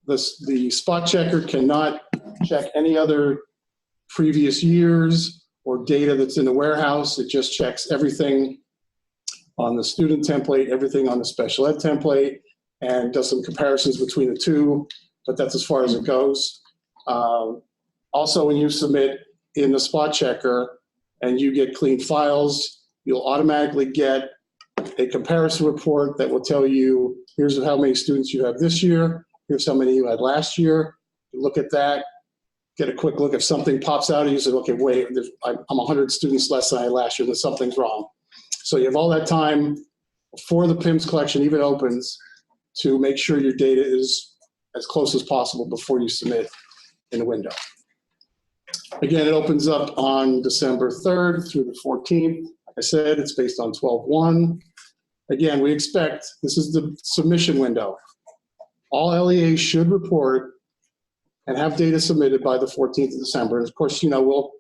Speaker 3: The Spot Checker cannot check any other previous years or data that's in the warehouse. It just checks everything on the student template, everything on the special ed template, and does some comparisons between the two, but that's as far as it goes. Also, when you submit in the Spot Checker and you get clean files, you'll automatically get a comparison report that will tell you, here's how many students you have this year, here's how many you had last year. You look at that, get a quick look. If something pops out and you say, okay, wait, I'm 100 students less than I had last year, then something's wrong. So you have all that time before the PIMS collection even opens to make sure your data is as close as possible before you submit in the window. Again, it opens up on December 3rd through the 14th. Like I said, it's based on 12-1. Again, we expect, this is the submission window. All LEAs should report and have data submitted by the 14th of December. And of course, you'll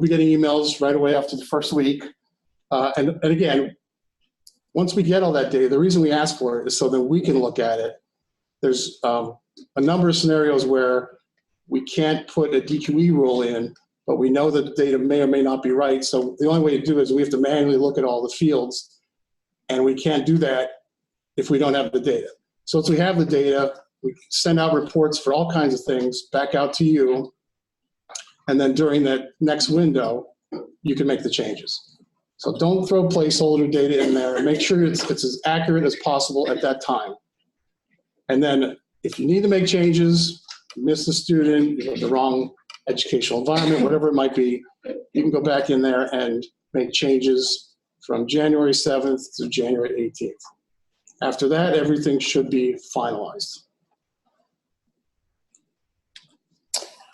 Speaker 3: be getting emails right away after the first week. And again, once we get all that data, the reason we ask for it is so that we can look at it. There's a number of scenarios where we can't put a DQE rule in, but we know that the data may or may not be right. So the only way to do it is we have to manually look at all the fields, and we can't do that if we don't have the data. So once we have the data, we send out reports for all kinds of things back out to you, and then during that next window, you can make the changes. So don't throw placeholder data in there. Make sure it's as accurate as possible at that time. And then if you need to make changes, you miss the student, you have the wrong educational environment, whatever it might be, you can go back in there and make changes from January 7th to January 18th. After that, everything should be finalized.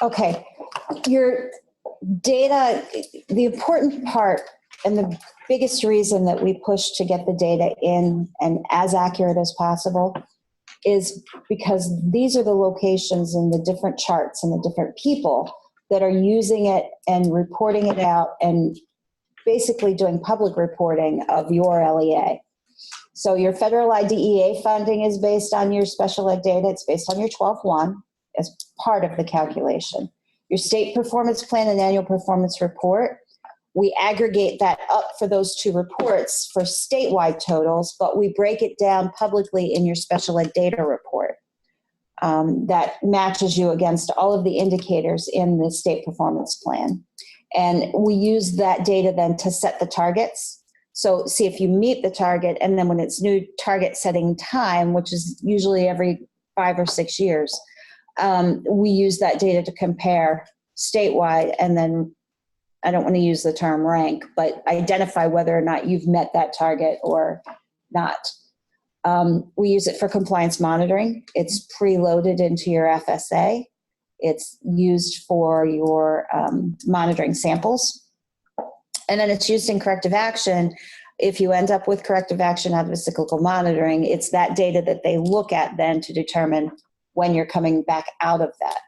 Speaker 15: Okay, your data, the important part and the biggest reason that we push to get the data in and as accurate as possible is because these are the locations and the different charts and the different people that are using it and reporting it out and basically doing public reporting of your LEA. So your federal IDEA funding is based on your special ed data. It's based on your 12-1 as part of the calculation. Your state performance plan and annual performance report, we aggregate that up for those two reports for statewide totals, but we break it down publicly in your special ed data report. That matches you against all of the indicators in the state performance plan. And we use that data then to set the targets. So see if you meet the target, and then when it's new target setting time, which is usually every 5 or 6 years, we use that data to compare statewide, and then I don't want to use the term rank, but identify whether or not you've met that target or not. We use it for compliance monitoring. It's preloaded into your FSA. It's used for your monitoring samples. And then it's used in corrective action. If you end up with corrective action out of a cyclical monitoring, it's that data that they look at then to determine when you're coming back out of that.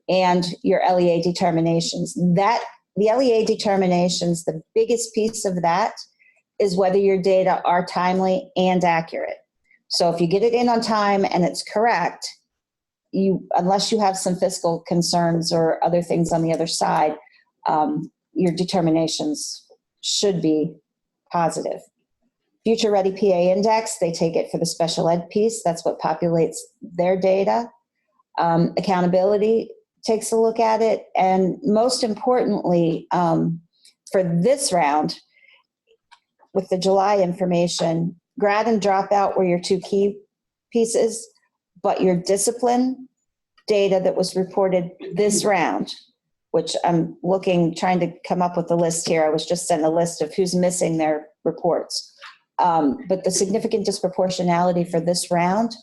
Speaker 15: And your LEA determinations. The LEA determinations, the biggest piece of that is whether your data are timely and accurate. So if you get it in on time and it's correct, unless you have some fiscal concerns or other things on the other side, your determinations should be positive. Future Ready PA Index, they take it for the special ed piece. That's what populates their data. Accountability takes a look at it. And most importantly, for this round, with the July information, grad and dropout were your two key pieces, but your discipline data that was reported this round, which I'm trying to come up with the list here. I was just sent a list of who's missing their reports. But the significant disproportionality for this round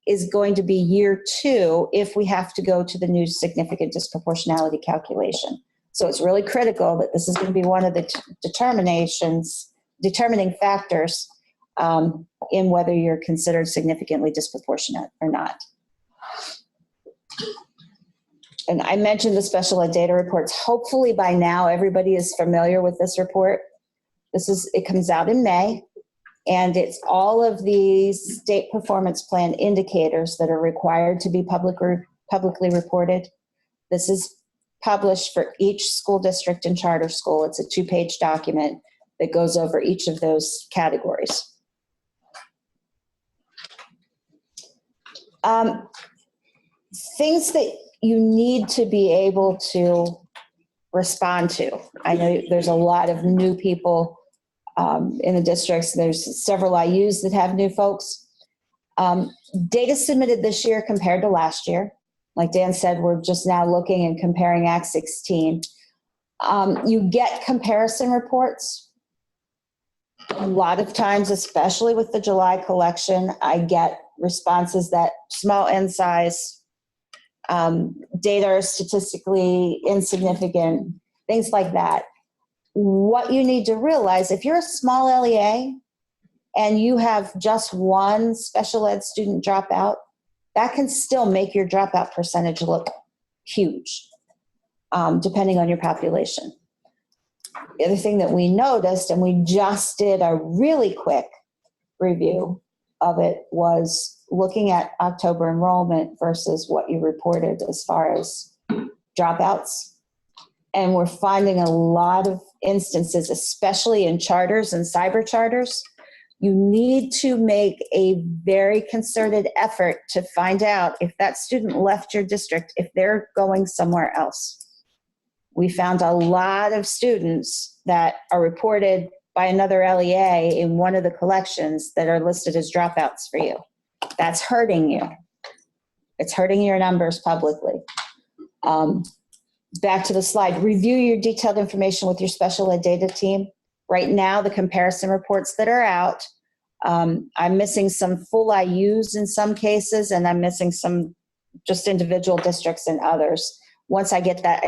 Speaker 15: is going to be year 2 if we have to go to the new significant disproportionality calculation. So it's really critical that this is going to be one of the determining factors in whether you're considered significantly disproportionate or not. And I mentioned the special ed data reports. Hopefully by now everybody is familiar with this report. It comes out in May, and it's all of the state performance plan indicators that are required to be publicly reported. This is published for each school district and charter school. It's a 2-page document that goes over each of those categories. Things that you need to be able to respond to. I know there's a lot of new people in the districts. There's several IUs that have new folks. Data submitted this year compared to last year. Like Dan said, we're just now looking and comparing Act 16. You get comparison reports. A lot of times, especially with the July collection, I get responses that small n size, data are statistically insignificant, things like that. What you need to realize, if you're a small LEA and you have just one special ed student drop out, that can still make your dropout percentage look huge, depending on your population. The other thing that we noticed, and we just did a really quick review of it, was looking at October enrollment versus what you reported as far as dropouts. And we're finding a lot of instances, especially in charters and cyber charters, you need to make a very concerted effort to find out if that student left your district, if they're going somewhere else. We found a lot of students that are reported by another LEA in one of the collections that are listed as dropouts for you. That's hurting you. It's hurting your numbers publicly. Back to the slide, review your detailed information with your special ed data team. Right now, the comparison reports that are out, I'm missing some full IUs in some cases, and I'm missing some just individual districts in others. Once I get that,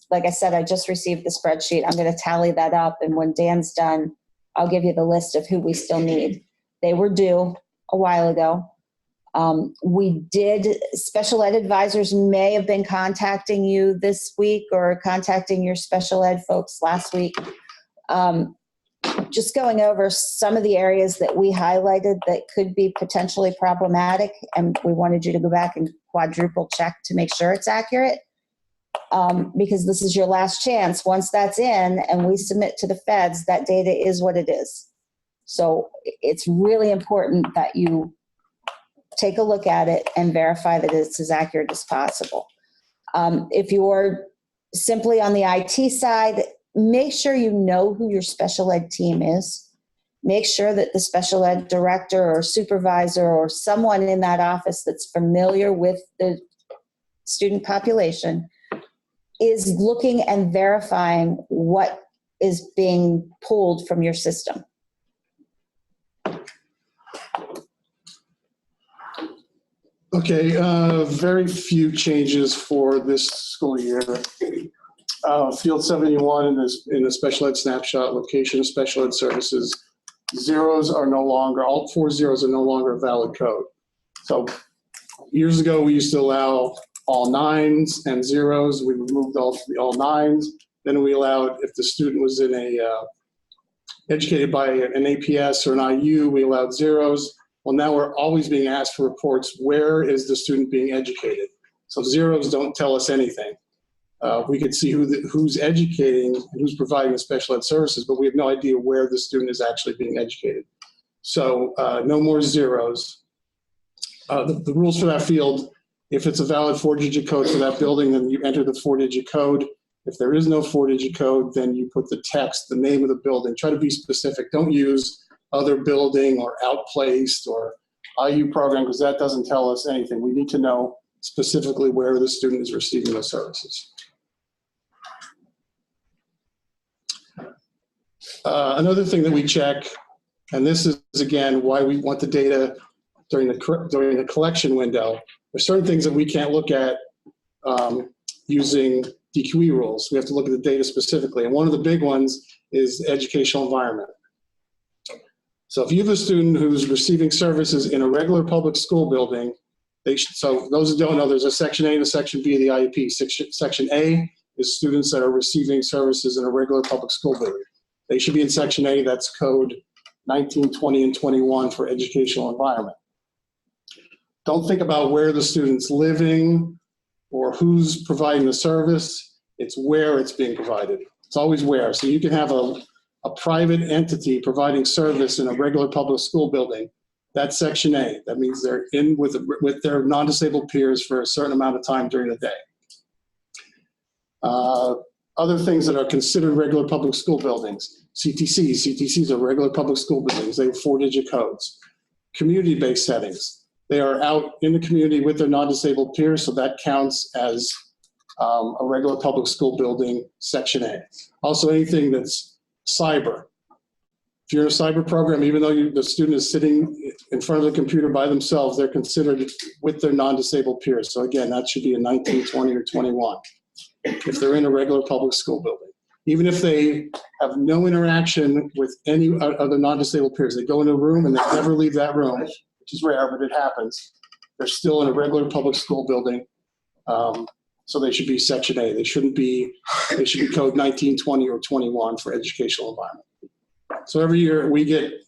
Speaker 15: like I said, I just received the spreadsheet. I'm going to tally that up, and when Dan's done, I'll give you the list of who we still need. They were due a while ago. Special ed advisors may have been contacting you this week or contacting your special ed folks last week. just going over some of the areas that we highlighted that could be potentially problematic, and we wanted you to go back and quadruple check to make sure it's accurate. Because this is your last chance. Once that's in and we submit to the feds, that data is what it is. So it's really important that you take a look at it and verify that it's as accurate as possible. If you're simply on the IT side, make sure you know who your special ed team is. Make sure that the special ed director or supervisor or someone in that office that's familiar with the student population is looking and verifying what is being pulled from your system.
Speaker 3: Okay, very few changes for this school year. Field 71 in the special ed snapshot, location of special ed services, zeros are no longer, all 4 zeros are no longer a valid code. So years ago, we used to allow all 9s and 0s. We removed all 9s. Then we allowed, if the student was in educated by an APS or an IU, we allowed 0s. Well, now we're always being asked for reports, where is the student being educated? So 0s don't tell us anything. We could see who's educating and who's providing the special ed services, but we have no idea where the student is actually being educated. So no more 0s. The rules for that field, if it's a valid 4-digit code for that building, then you enter the 4-digit code. If there is no 4-digit code, then you put the text, the name of the building. Try to be specific. Don't use other building or outplaced or IU program, because that doesn't tell us anything. We need to know specifically where the student is receiving the services. Another thing that we check, and this is again why we want the data during the collection window. There's certain things that we can't look at using DQE rules. We have to look at the data specifically, and one of the big ones is educational environment. So if you have a student who's receiving services in a regular public school building, so those who don't know, there's a Section A and a Section B of the IEP. Section A is students that are receiving services in a regular public school building. They should be in Section A, that's code 19, 20, and 21 for educational environment. Don't think about where the student's living or who's providing the service. It's where it's being provided. It's always where. So you can have a private entity providing service in a regular public school building. That's Section A. That means they're in with their non-disabled peers for a certain amount of time during the day. Other things that are considered regular public school buildings, CTCs. CTCs are regular public school buildings. They have 4-digit codes. Community-based settings. They are out in the community with their non-disabled peers, so that counts as a regular public school building, Section A. Also, anything that's cyber. If you're in a cyber program, even though the student is sitting in front of the computer by themselves, they're considered with their non-disabled peers. So again, that should be a 19, 20, or 21 if they're in a regular public school building. Even if they have no interaction with any other non-disabled peers, they go into a room and they never leave that room, which is rare, but it happens. They're still in a regular public school building. So they should be Section A. They should be code 19, 20, or 21 for educational environment. So every year we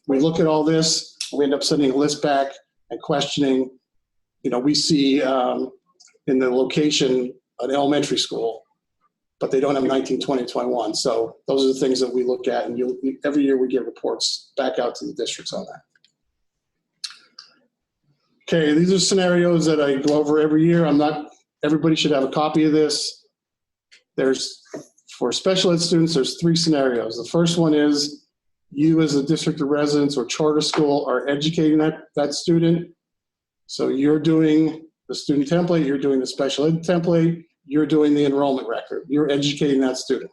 Speaker 3: look at all this, we end up sending a list back and questioning. We see in the location an elementary school, but they don't have 19, 20, 21. So those are the things that we look at, and every year we get reports back out to the districts on that. Okay, these are scenarios that I go over every year. Everybody should have a copy of this. For special ed students, there's 3 scenarios. The first one is you as a district of residence or charter school are educating that student. So you're doing the student template, you're doing the special ed template, you're doing the enrollment record. You're educating that student.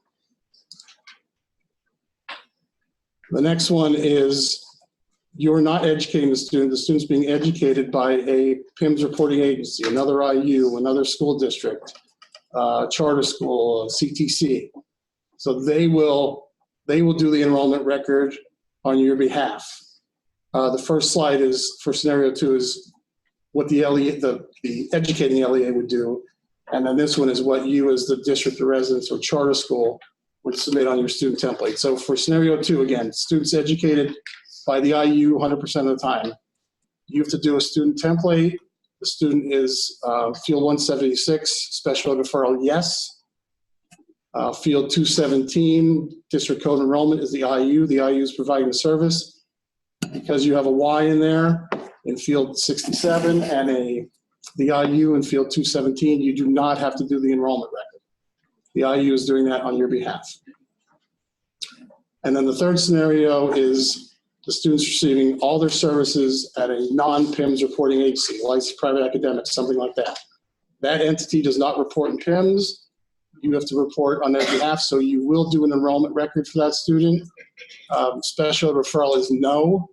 Speaker 3: The next one is you're not educating the student's being educated by a PIMS reporting agency, another IU, another school district, charter school, CTC. So they will do the enrollment record on your behalf. The first slide is, for scenario 2, is what the educating LEA would do. And then this one is what you as the district of residence or charter school would submit on your student template. So for scenario 2, again, students educated by the IU 100% of the time. You have to do a student template. The student is field 176, special ed referral, yes. Field 217, district code enrollment is the IU. The IU is providing the service. Because you have a Y in there in field 67 and the IU in field 217, you do not have to do the enrollment record. The IU is doing that on your behalf. And then the third scenario is the students receiving all their services at a non-PIMS reporting agency, licensed private academic, something like that. That entity does not report in PIMS. You have to report on their behalf, so you will do an enrollment record for that student. Special ed referral is no.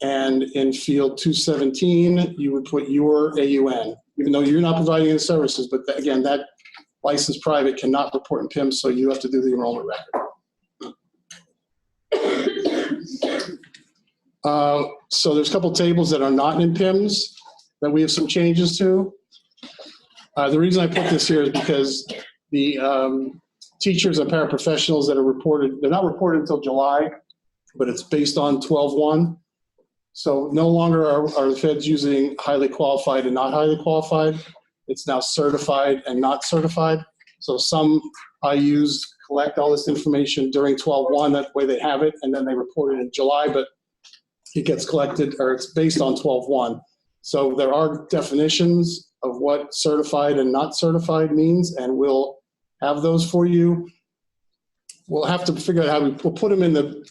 Speaker 3: And in field 217, you would put your AUN, even though you're not providing any services, but again, that licensed private cannot report in PIMS, so you have to do the enrollment record. So there's a couple tables that are not in PIMS that we have some changes to. The reason I put this here is because the teachers and paraprofessionals that are reported, they're not reported until July, but it's based on 12-1. So no longer are the feds using highly qualified and not highly qualified. It's now certified and not certified. So some IUs collect all this information during 12-1, that way they have it, and then they report it in July, but it gets collected, or it's based on 12-1. So there are definitions of what certified and not certified means, and we'll have those for you. We'll have to figure out how we'll put them in the,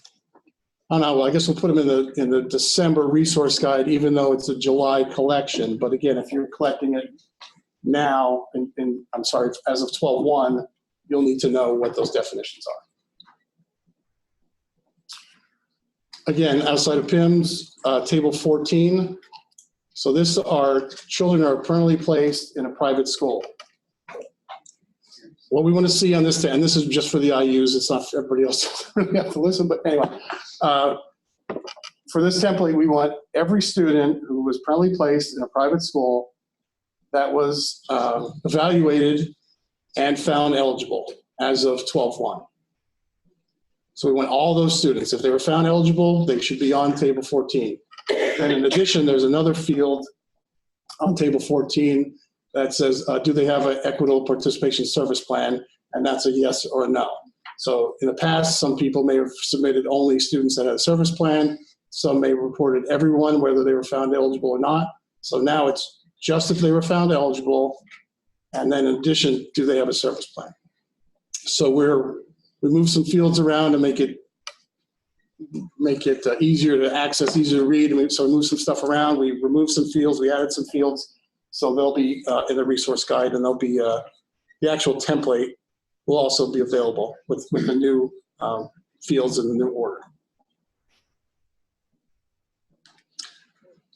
Speaker 3: I don't know, I guess we'll put them in the December resource guide, even though it's a July collection. But again, if you're collecting it now, I'm sorry, as of 12-1, you'll need to know what those definitions are. Again, outside of PIMS, table 14. So this are children are permanently placed in a private school. What we want to see on this, and this is just for the IUs, it's not for everybody else we have to listen, but anyway. For this template, we want every student who was permanently placed in a private school that was evaluated and found eligible as of 12-1. So we want all those students. If they were found eligible, they should be on table 14. Then in addition, there's another field on table 14 that says, do they have an equitable participation service plan? And that's a yes or a no. So in the past, some people may have submitted only students that had a service plan. Some may have reported everyone, whether they were found eligible or not. So now it's just if they were found eligible, and then in addition, do they have a service plan? So we move some fields around to make it easier to access, easier to read. So we move some stuff around. We removed some fields. We added some fields. So they'll be in the resource guide, and they'll be the actual template will also be available with the new fields in the new order.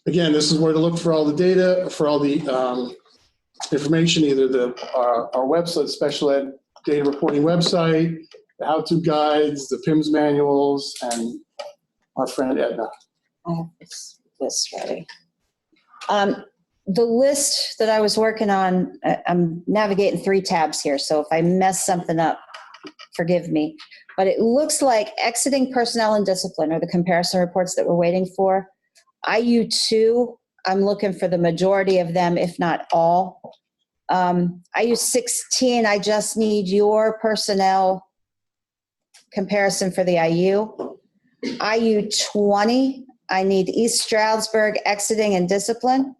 Speaker 3: Again, this is where to look for all the data, for all the information, either our website, special ed data reporting website, the how-to guides, the PIMS manuals, and our friend Edna.
Speaker 15: I have this list ready. The list that I was working on, I'm navigating 3 tabs here, so if I mess something up, forgive me. But it looks like exiting personnel and discipline are the comparison reports that we're waiting for. IU2, I'm looking for the majority of them, if not all. IU16, I just need your personnel comparison for the IU. IU20, I need East Stroudsburg exiting and discipline.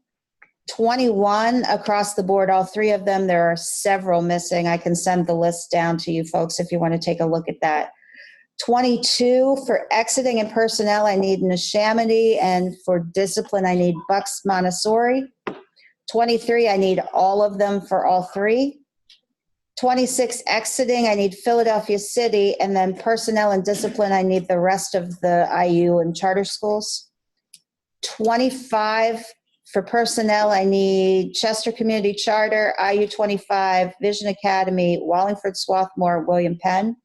Speaker 15: 21 across the board, all 3 of them. There are several missing. I can send the list down to you folks if you want to take a look at that. 22 for exiting and personnel, I need Neshaminy, and for discipline, I need Bucks Montessori. 23, I need all of them for all 3. 26 exiting, I need Philadelphia City, and then personnel and discipline, I need the rest of the IU and charter schools. 25 for personnel, I need Chester Community Charter, IU 25, Vision Academy, Wallingford, Swarthmore, William Penn.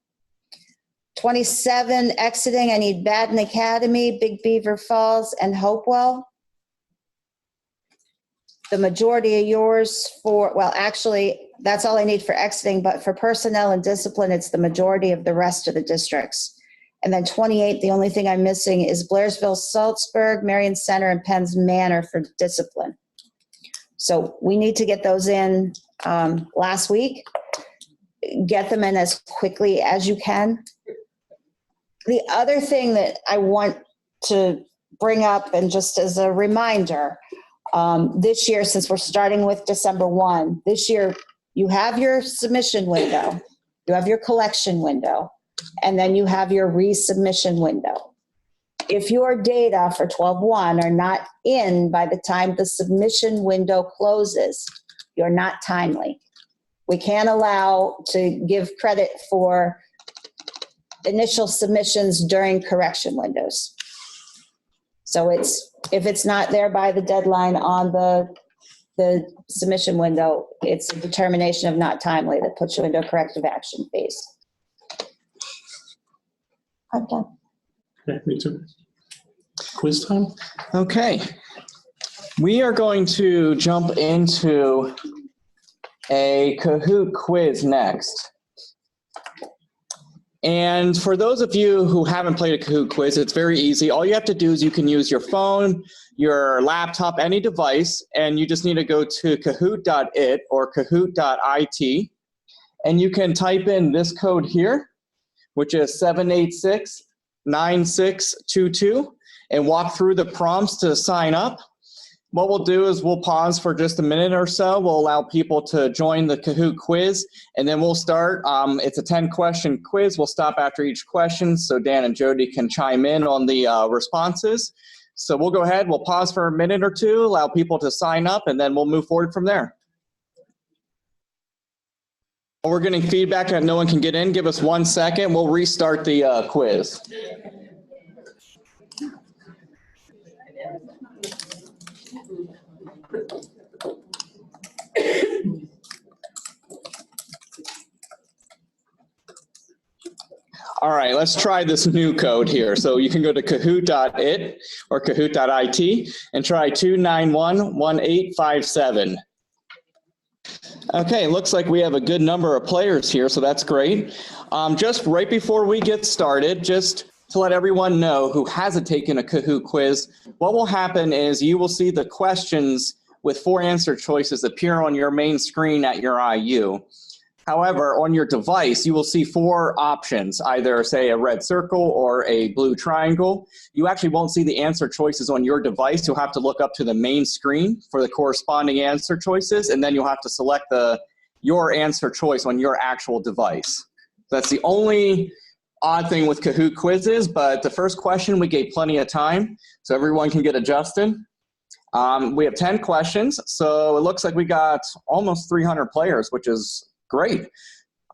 Speaker 15: 27 exiting, I need Baden Academy, Big Beaver Falls, and Hopewell. the majority of yours for, well, actually, that's all I need for exiting, but for personnel and discipline, it's the majority of the rest of the districts. And then 28, the only thing I'm missing is Blairsville, Salzburg, Marion Center, and Penn's Manor for discipline. So we need to get those in last week. Get them in as quickly as you can. The other thing that I want to bring up, and just as a reminder, this year, since we're starting with December 1, this year you have your submission window, you have your collection window, and then you have your resubmission window. If your data for 12/1 are not in by the time the submission window closes, you're not timely. We can't allow to give credit for initial submissions during correction windows. So if it's not there by the deadline on the submission window, it's a determination of not timely that puts you into a corrective action phase. I'm done.
Speaker 3: Okay, me too. Quiz time?
Speaker 2: Okay. We are going to jump into a Kahoot quiz next. And for those of you who haven't played a Kahoot quiz, it's very easy. All you have to do is you can use your phone, your laptop, any device, and you just need to go to kahoot.it or kahoot.it, and you can type in this code here, which is 786-9622, and walk through the prompts to sign up. What we'll do is we'll pause for just a minute or so. We'll allow people to join the Kahoot quiz, and then we'll start. It's a 10-question quiz. We'll stop after each question so Dan and Jody can chime in on the responses. So we'll go ahead. We'll pause for a minute or two, allow people to sign up, and then we'll move forward from there. We're getting feedback that no one can get in. Give us 1 second. We'll restart the quiz. All right, let's try this new code here. So you can go to kahoot.it or kahoot.it and try 2911857. Okay, looks like we have a good number of players here, so that's great. Just right before we get started, just to let everyone know who hasn't taken a Kahoot quiz, what will happen is you will see the questions with 4 answer choices appear on your main screen at your IU. However, on your device, you will see 4 options, either say a red circle or a blue triangle. You actually won't see the answer choices on your device. You'll have to look up to the main screen for the corresponding answer choices, and then you'll have to select your answer choice on your actual device. That's the only odd thing with Kahoot quizzes, but the first question we gave plenty of time so everyone can get adjusted. We have 10 questions, so it looks like we got almost 300 players, which is great.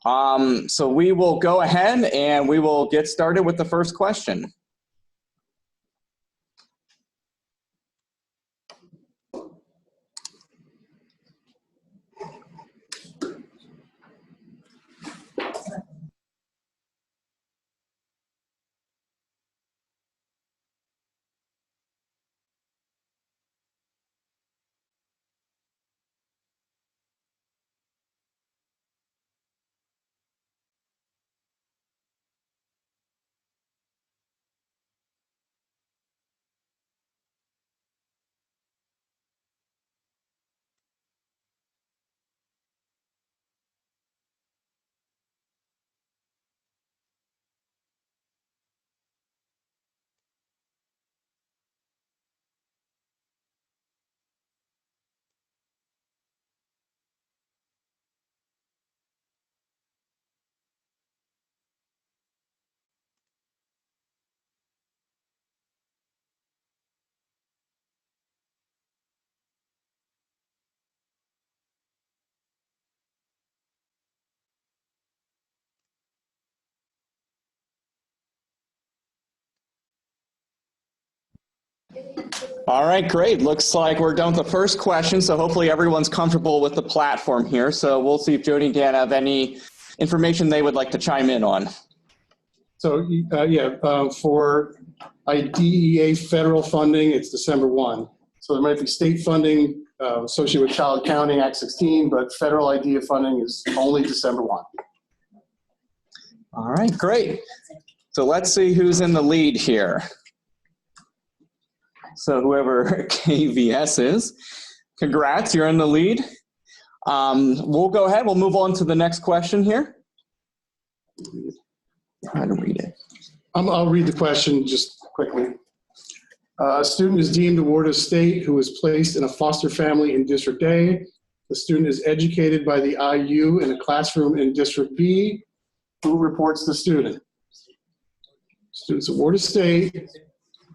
Speaker 2: So we will go ahead and we will get started with the first question. All right, great. Looks like we're done with the first question, so hopefully everyone's comfortable with the platform here. So we'll see if Jody and Dan have any information they would like to chime in on.
Speaker 3: So, for IDEA federal funding, it's December 1. So there might be state funding associated with child counting, Act 16, but federal IDEA funding is only December 1.
Speaker 2: All right, great. So let's see who's in the lead here. So whoever KVS is, congrats, you're in the lead. We'll go ahead, we'll move on to the next question here. Try to read it.
Speaker 3: I'll read the question just quickly. A student is deemed a ward of state who is placed in a foster family in District A. The student is educated by the IU in a classroom in District B. Who reports the student? Student's a ward of state,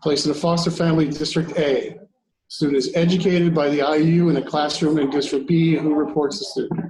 Speaker 3: placed in a foster family in District A. Student is educated by the IU in a classroom in District B. Who reports the student?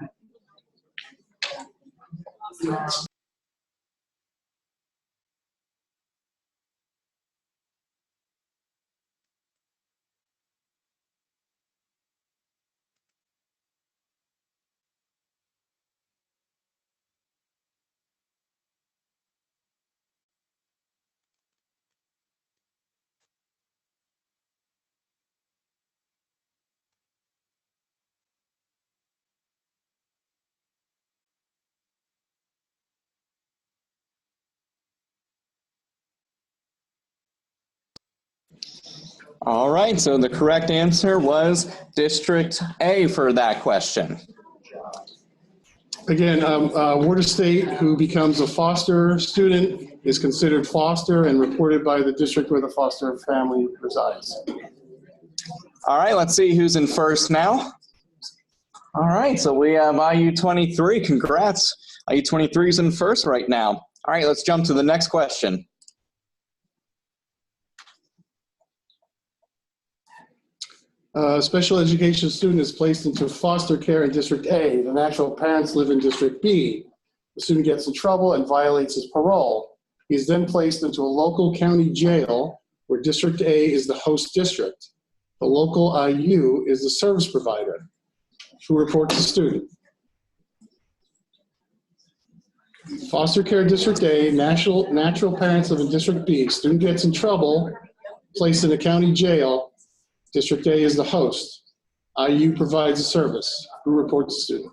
Speaker 2: All right, so the correct answer was District A for that question.
Speaker 3: Again, ward of state who becomes a foster student is considered foster and reported by the district where the foster family resides.
Speaker 2: All right, let's see who's in first now. All right, so we have IU23. Congrats. IU23 is in first right now. All right, let's jump to the next question.
Speaker 3: A special education student is placed into foster care in District A. The natural parents live in District B. The student gets in trouble and violates his parole. He is then placed into a local county jail where District A is the host district. The local IU is the service provider. Who reports the student? Foster care District A, natural parents live in District B. Student gets in trouble, placed in a county jail. District A is the host. IU provides a service. Who reports the student?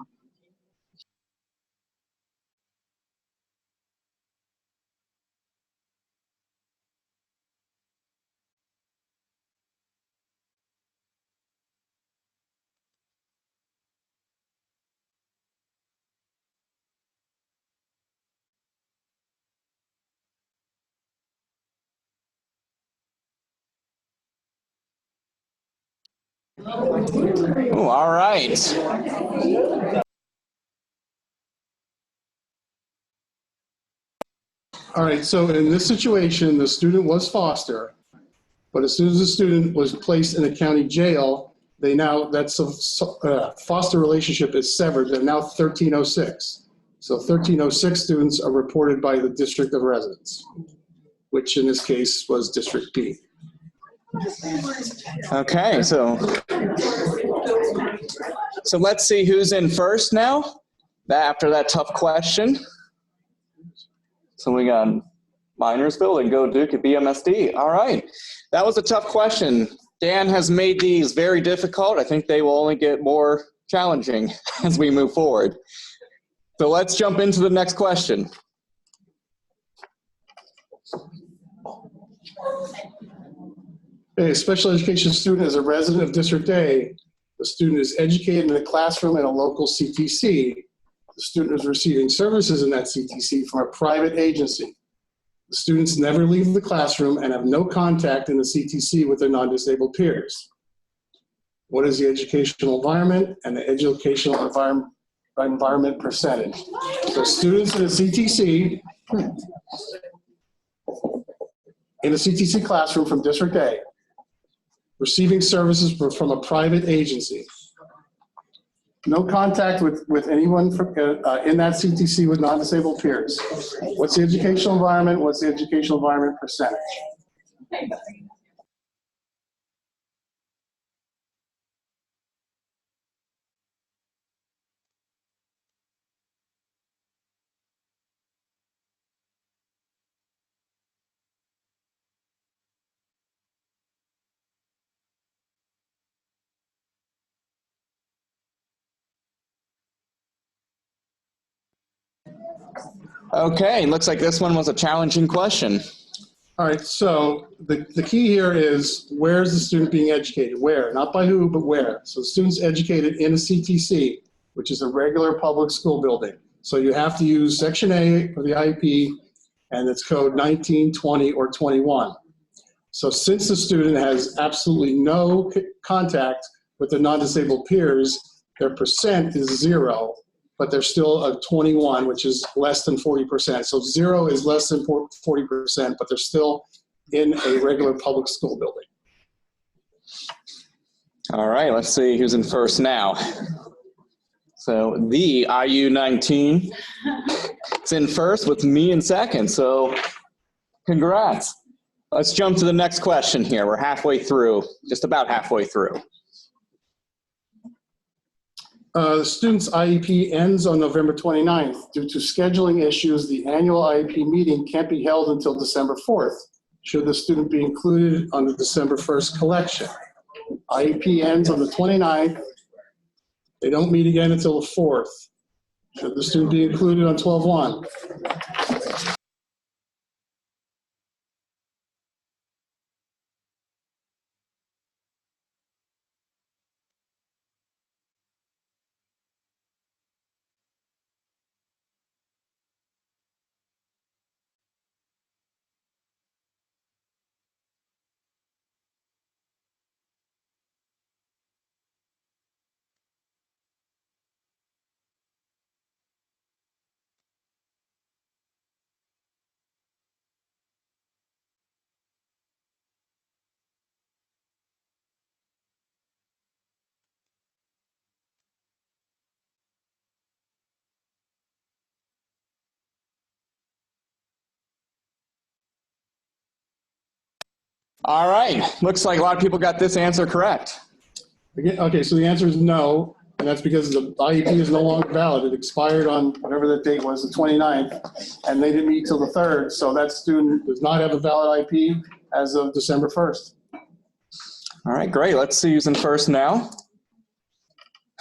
Speaker 2: Ooh, all right.
Speaker 3: All right, so in this situation, the student was foster, but as soon as the student was placed in a county jail, foster relationship is severed. They're now 1306. So 1306 students are reported by the district of residence, which in this case was District B.
Speaker 2: Okay, so let's see who's in first now, after that tough question. So we got Minersville and Go Duke at BMSD. All right, that was a tough question. Dan has made these very difficult. I think they will only get more challenging as we move forward. So let's jump into the next question.
Speaker 3: A special education student is a resident of District A. The student is educated in a classroom in a local CTC. The student is receiving services in that CTC from a private agency. The students never leave the classroom and have no contact in the CTC with their non-disabled peers. What is the educational environment and the educational environment percentage? So students in a CTC, classroom from District A, receiving services from a private agency. No contact with anyone from, in that CTC with non-disabled peers. What's the educational environment? What's the educational environment percentage?
Speaker 2: Okay, looks like this one was a challenging question.
Speaker 3: All right, so the key here is where is the student being educated? Where? Not by who, but where. So the student's educated in a CTC, which is a regular public school building. So you have to use Section A of the IEP, and it's code 19, 20, or 21. So since the student has absolutely no contact with their non-disabled peers, their percent is 0, but they're still a 21, which is less than 40%. So 0 is less than 40%, but they're still in a regular public school building.
Speaker 2: All right, let's see who's in first now. So the IU19 is in first with me in second, so congrats. Let's jump to the next question here. We're halfway through, just about halfway through.
Speaker 3: The student's IEP ends on November 29th. Due to scheduling issues, the annual IEP meeting can't be held until December 4th. Should the student be included on the December 1st collection? IEP ends on the 29th. They don't meet again until the 4th. Should the student be included on 12/1?
Speaker 2: All right, looks like a lot of people got this answer correct.
Speaker 3: Okay, so the answer is no, and that's because the IEP is no longer valid. It expired on whatever that date was, the 29th, and they didn't meet till the 3rd, so that student does not have a valid IEP as of December 1st.
Speaker 2: All right, great. Let's see who's in first now.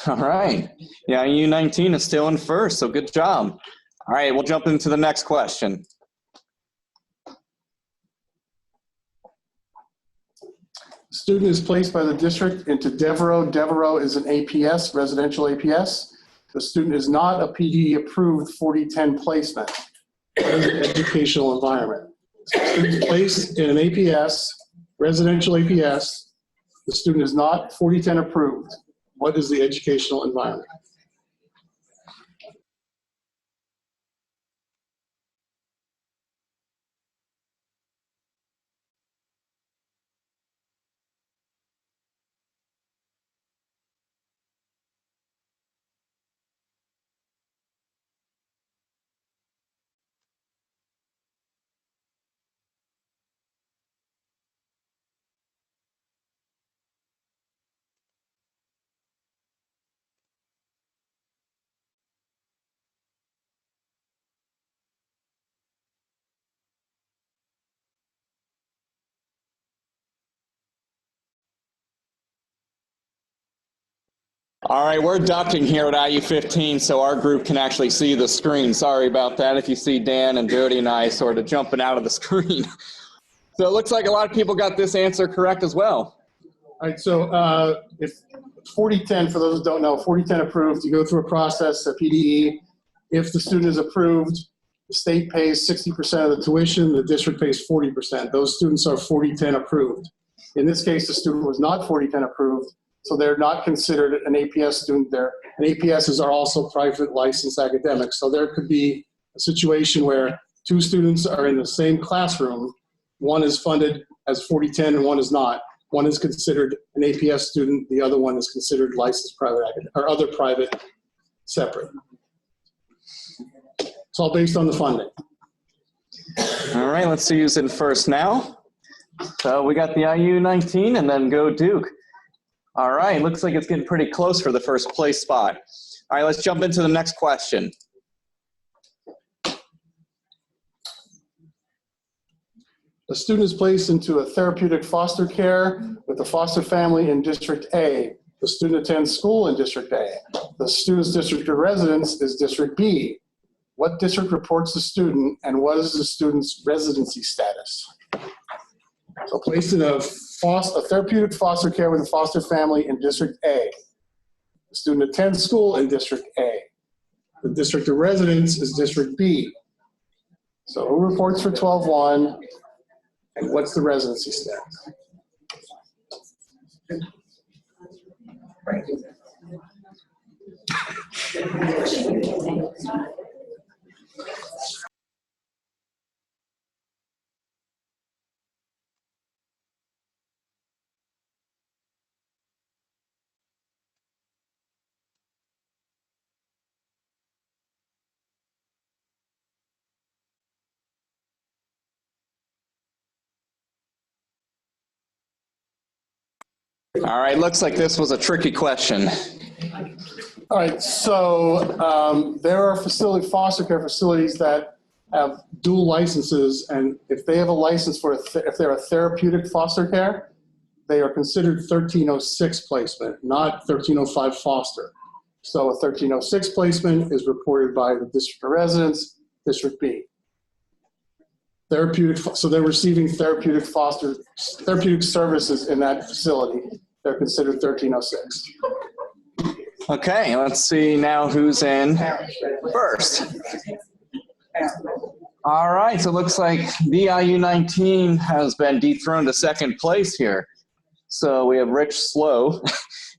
Speaker 2: All right, yeah, IU19 is still in first, so good job. All right, we'll jump into the next question.
Speaker 3: Student is placed by the district into Devereaux. Devereaux is an APS, residential APS. The student is not a PD-approved 4010 placement. What is an educational environment? So the student is placed in an APS, residential APS. The student is not 4010 approved. What is the educational environment?
Speaker 2: All right, we're ducking here at IU15, so our group can actually see the screen. Sorry about that if you see Dan and Jody and I sort of jumping out of the screen. So it looks like a lot of people got this answer correct as well.
Speaker 3: All right, so if 4010, for those who don't know, 4010 approved, you go through a process, a PDE. If the student is approved, the state pays 60% of the tuition, the district pays 40%. Those students are 4010 approved. In this case, the student was not 4010 approved, so they're not considered an APS student there. And APSs are also private licensed academics. So there could be a situation where two students are in the same classroom. One is funded as 4010 and one is not. One is considered an APS student. The other one is considered licensed private academic or other private separate. It's all based on the funding.
Speaker 2: All right, let's see who's in first now. So we got the IU19 and then go Duke. All right, looks like it's getting pretty close for the first place spot. All right, let's jump into the next question.
Speaker 3: A student is placed into a therapeutic foster care with a foster family in District A. The student attends school in District A. The student's district of residence is District B. What district reports the student, and what is the student's residency status? So placed in a therapeutic foster care with a foster family in District A. The student attends school in District A. The district of residence is District B. So who reports for 12-1, and what's the residency status?
Speaker 2: All right, looks like this was a tricky question.
Speaker 3: All right, so there are foster care facilities that have dual licenses, and if they have a license for, if they're a therapeutic foster care, they are considered 1306 placement, not 1305 foster. So a 1306 placement is reported by the district of residence, District B. So they're receiving therapeutic services in that facility. They're considered 1306.
Speaker 2: Okay, let's see now who's in first. All right, so it looks like DIU 19 has been dethroned to second place here. So we have Rich Slow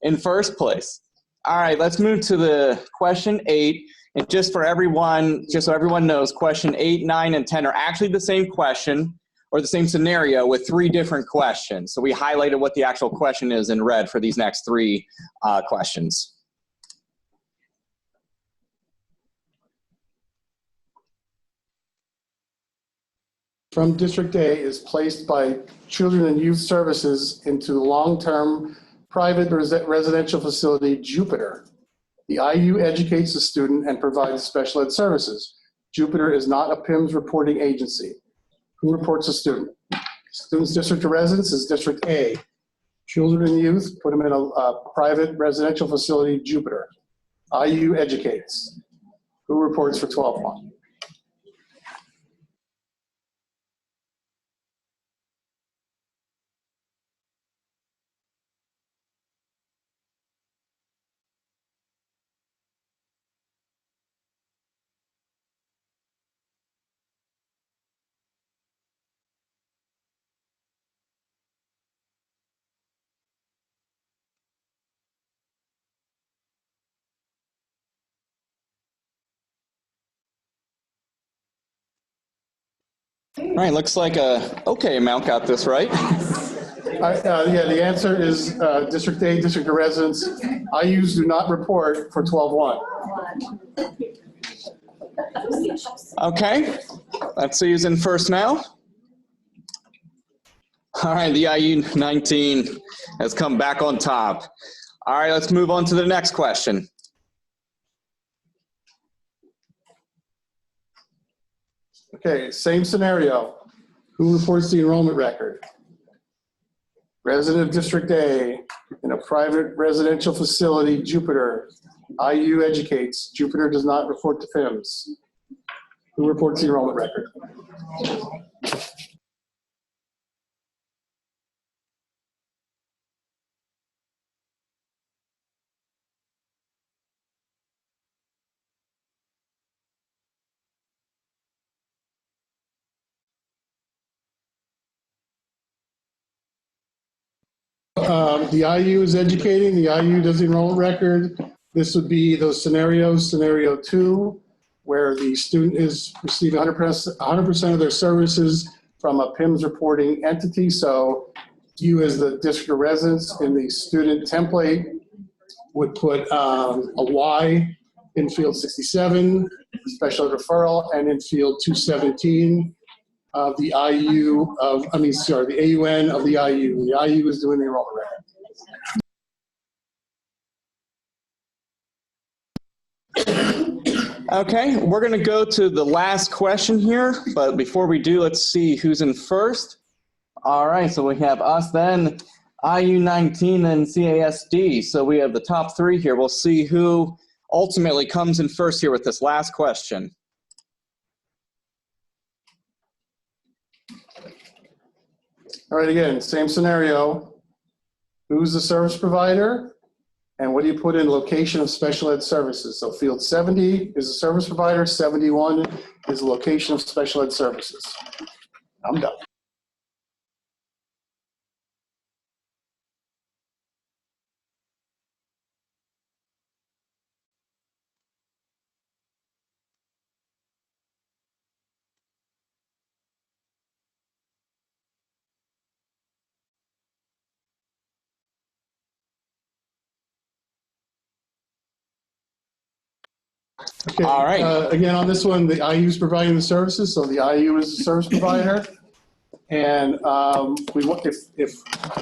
Speaker 2: in first place. All right, let's move to the question 8. And just for everyone, just so everyone knows, question 8, 9, and 10 are actually the same question or the same scenario with 3 different questions. So we highlighted what the actual question is in red for these next 3 questions.
Speaker 3: From District A is placed by Children and Youth Services into the long-term private residential facility, Jupiter. The IU educates the student and provides special ed services. Jupiter is not a PIMS reporting agency. Who reports the student? Student's district of residence is District A. Children and Youth, put them in a private residential facility, Jupiter. IU educates. Who reports for 12-1?
Speaker 2: All right, looks like a okay amount got this right.
Speaker 3: Yeah, the answer is District A, District of Residence. IUs do not report for 12-1.
Speaker 2: Okay, let's see who's in first now. All right, the IU 19 has come back on top. All right, let's move on to the next question.
Speaker 3: Okay, same scenario. Who reports the enrollment record? Resident of District A in a private residential facility, Jupiter. IU educates. Jupiter does not report to PIMS. Who reports the enrollment record? The IU is educating, the IU does the enrollment record. This would be those scenarios, scenario 2, where the student is receiving 100% of their services from a PIMS reporting entity. So you as the district of residence in the student template would put a Y in field 67, special ed referral, and in field 217. The IU of, the AUN of the IU. The IU is doing the enrollment record.
Speaker 2: Okay, we're going to go to the last question here, but before we do, let's see who's in first. All right, so we have us then, IU 19 and CASD. So we have the top 3 here. We'll see who ultimately comes in first here with this last question.
Speaker 3: All right, again, same scenario. Who's the service provider? And what do you put in location of special ed services? So field 70 is the service provider, 71 is the location of special ed services. I'm done. Okay,
Speaker 2: All right.
Speaker 3: Again, on this one, the IU is providing the services, so the IU is the service provider. And we want, if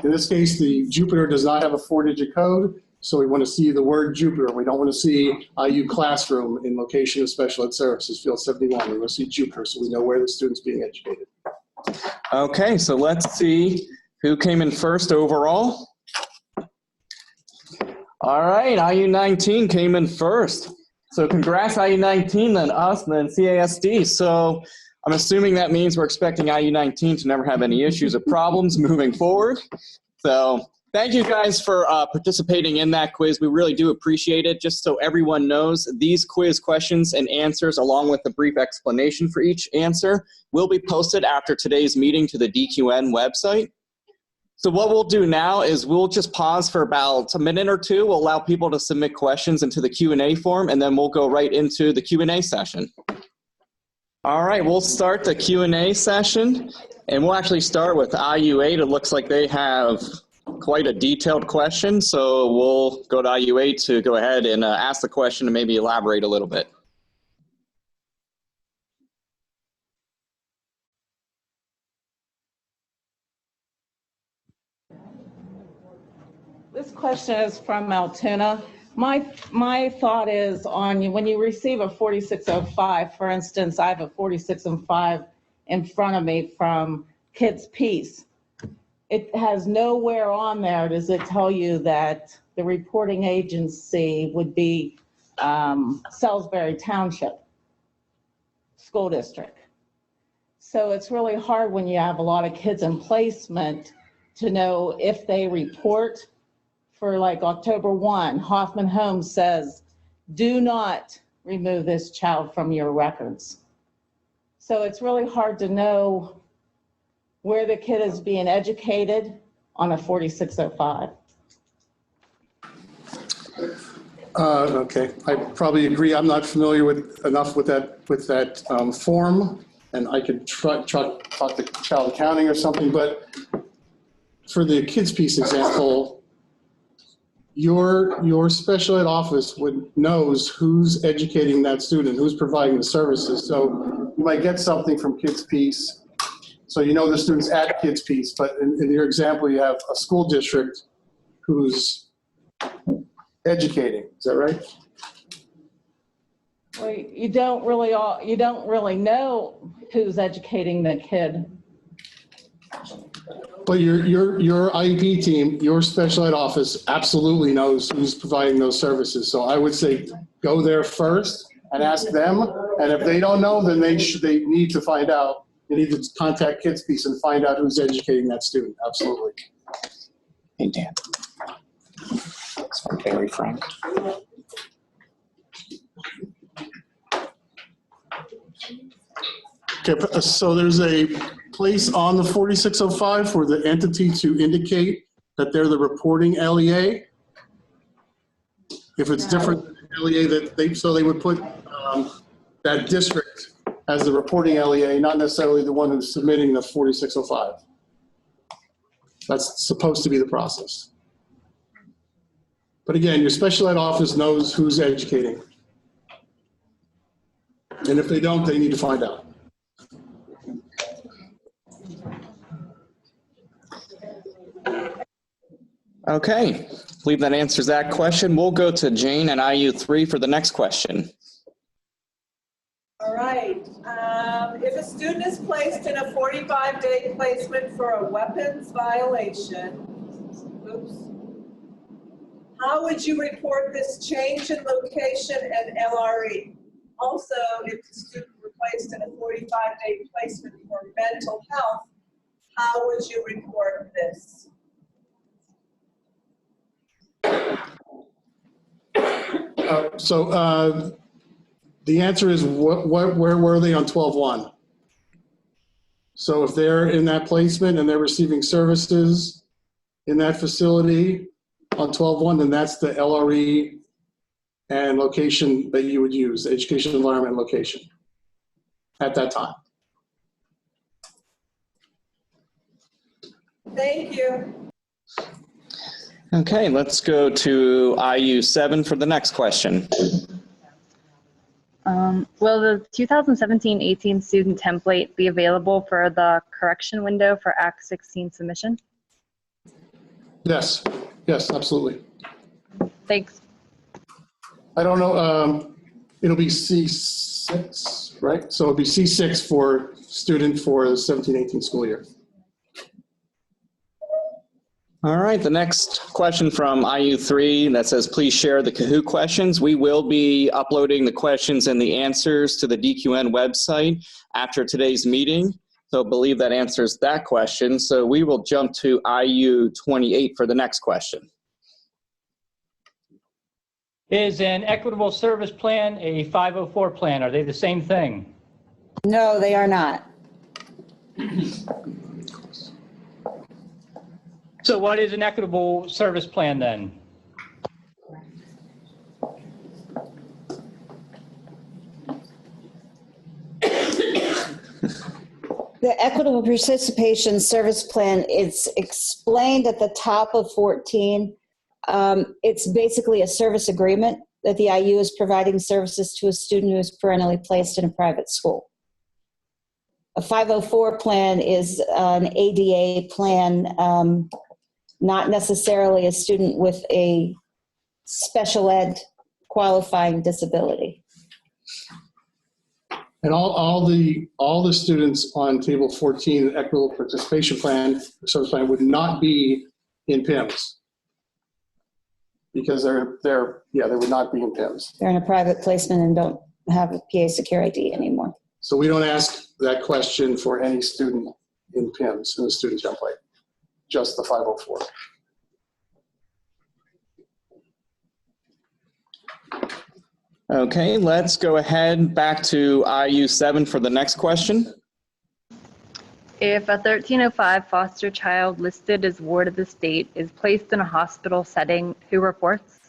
Speaker 3: in this case, the Jupiter does not have a 4-digit code, so we want to see the word Jupiter. We don't want to see IU classroom in location of special ed services, field 71. We want to see Jupiter, so we know where the student's being educated.
Speaker 2: Okay, so let's see who came in first overall. All right, IU19 came in first. So congrats IU19, then us, then CASD. So I'm assuming that means we're expecting IU19 to never have any issues or problems moving forward. So thank you guys for participating in that quiz. We really do appreciate it. Just so everyone knows, these quiz questions and answers, along with a brief explanation for each answer, will be posted after today's meeting to the DQN website. So what we'll do now is we'll just pause for about a minute or two. We'll allow people to submit questions into the Q&A form, and then we'll go right into the Q&A session. All right, we'll start the Q&A session, and we'll actually start with IU8. It looks like they have quite a detailed question, so we'll go to IU8 to go ahead and ask the question and maybe elaborate a little bit.
Speaker 12: This question is from Altoona. My thought is on when you receive a 4605, for instance, I have a 4605 in front of me from Kids Peace. It has nowhere on there does it tell you that the reporting agency would be Salisbury Township School District. So it's really hard when you have a lot of kids in placement to know if they report. For like October 1, Hoffman Homes says, do not remove this child from your records. So it's really hard to know where the kid is being educated on a 4605.
Speaker 3: Okay, I probably agree. I'm not familiar enough with that form, and I could talk to child accounting or something, but for the Kids Peace example, your special ed office knows who's educating that student, who's providing the services. So you might get something from Kids Peace, so you know the student's at Kids Peace, but in your example, you have a school district who's educating. Is that right?
Speaker 12: Well, you don't really know who's educating the kid.
Speaker 3: But your IEP team, your special ed office absolutely knows who's providing those services. So I would say go there first and ask them. And if they don't know, then they need to find out. They need to contact Kids Peace and find out who's educating that student. Absolutely.
Speaker 2: Hey, Dan. It's from Barry Frank.
Speaker 3: Okay, so there's a place on the 4605 for the entity to indicate that they're the reporting LEA. If it's different than the LEA so they would put that district as the reporting LEA, not necessarily the one who's submitting the 4605. That's supposed to be the process. But again, your special ed office knows who's educating. And if they don't, they need to find out.
Speaker 2: Okay, I believe that answers that question. We'll go to Jane and IU3 for the next question.
Speaker 5: All right. If a student is placed in a 45-day placement for a weapons violation, how would you report this change in location and LRE? Also, if the student were placed in a 45-day placement for mental health, how would you report this?
Speaker 3: The answer is where were they on 12/1? So if they're in that placement and they're receiving services in that facility on 12/1, then that's the LRE and location that you would use, education environment location at that time.
Speaker 5: Thank you.
Speaker 2: Okay, let's go to IU7 for the next question.
Speaker 16: Will the 2017-18 student template be available for the correction window for Act 16 submission?
Speaker 3: Yes, absolutely.
Speaker 16: Thanks.
Speaker 3: I don't know, it'll be C6, right? So it'll be C6 for student for the 17-18 school year.
Speaker 2: All right, the next question from IU3 that says, please share the Kahoot questions. We will be uploading the questions and the answers to the DQN website after today's meeting. So I believe that answers that question. So we will jump to IU28 for the next question.
Speaker 17: Is an equitable service plan a 504 plan? Are they the same thing?
Speaker 15: No, they are not.
Speaker 17: So what is an equitable service plan then?
Speaker 15: The equitable participation service plan is explained at the top of 14. It's basically a service agreement that the IU is providing services to a student who is perennially placed in a private school. A 504 plan is an ADA plan, not necessarily a student with a special ed qualifying disability.
Speaker 3: And all the students on table 14, equitable participation plan, service plan, would not be in PIMS. Because they would not be in PIMS.
Speaker 15: They're in a private placement and don't have a PA Secure ID anymore.
Speaker 3: So we don't ask that question for any student in PIMS in the student template, just the 504.
Speaker 2: Okay, let's go ahead back to IU7 for the next question.
Speaker 16: If a 1305 foster child listed as ward of the state is placed in a hospital setting, who reports?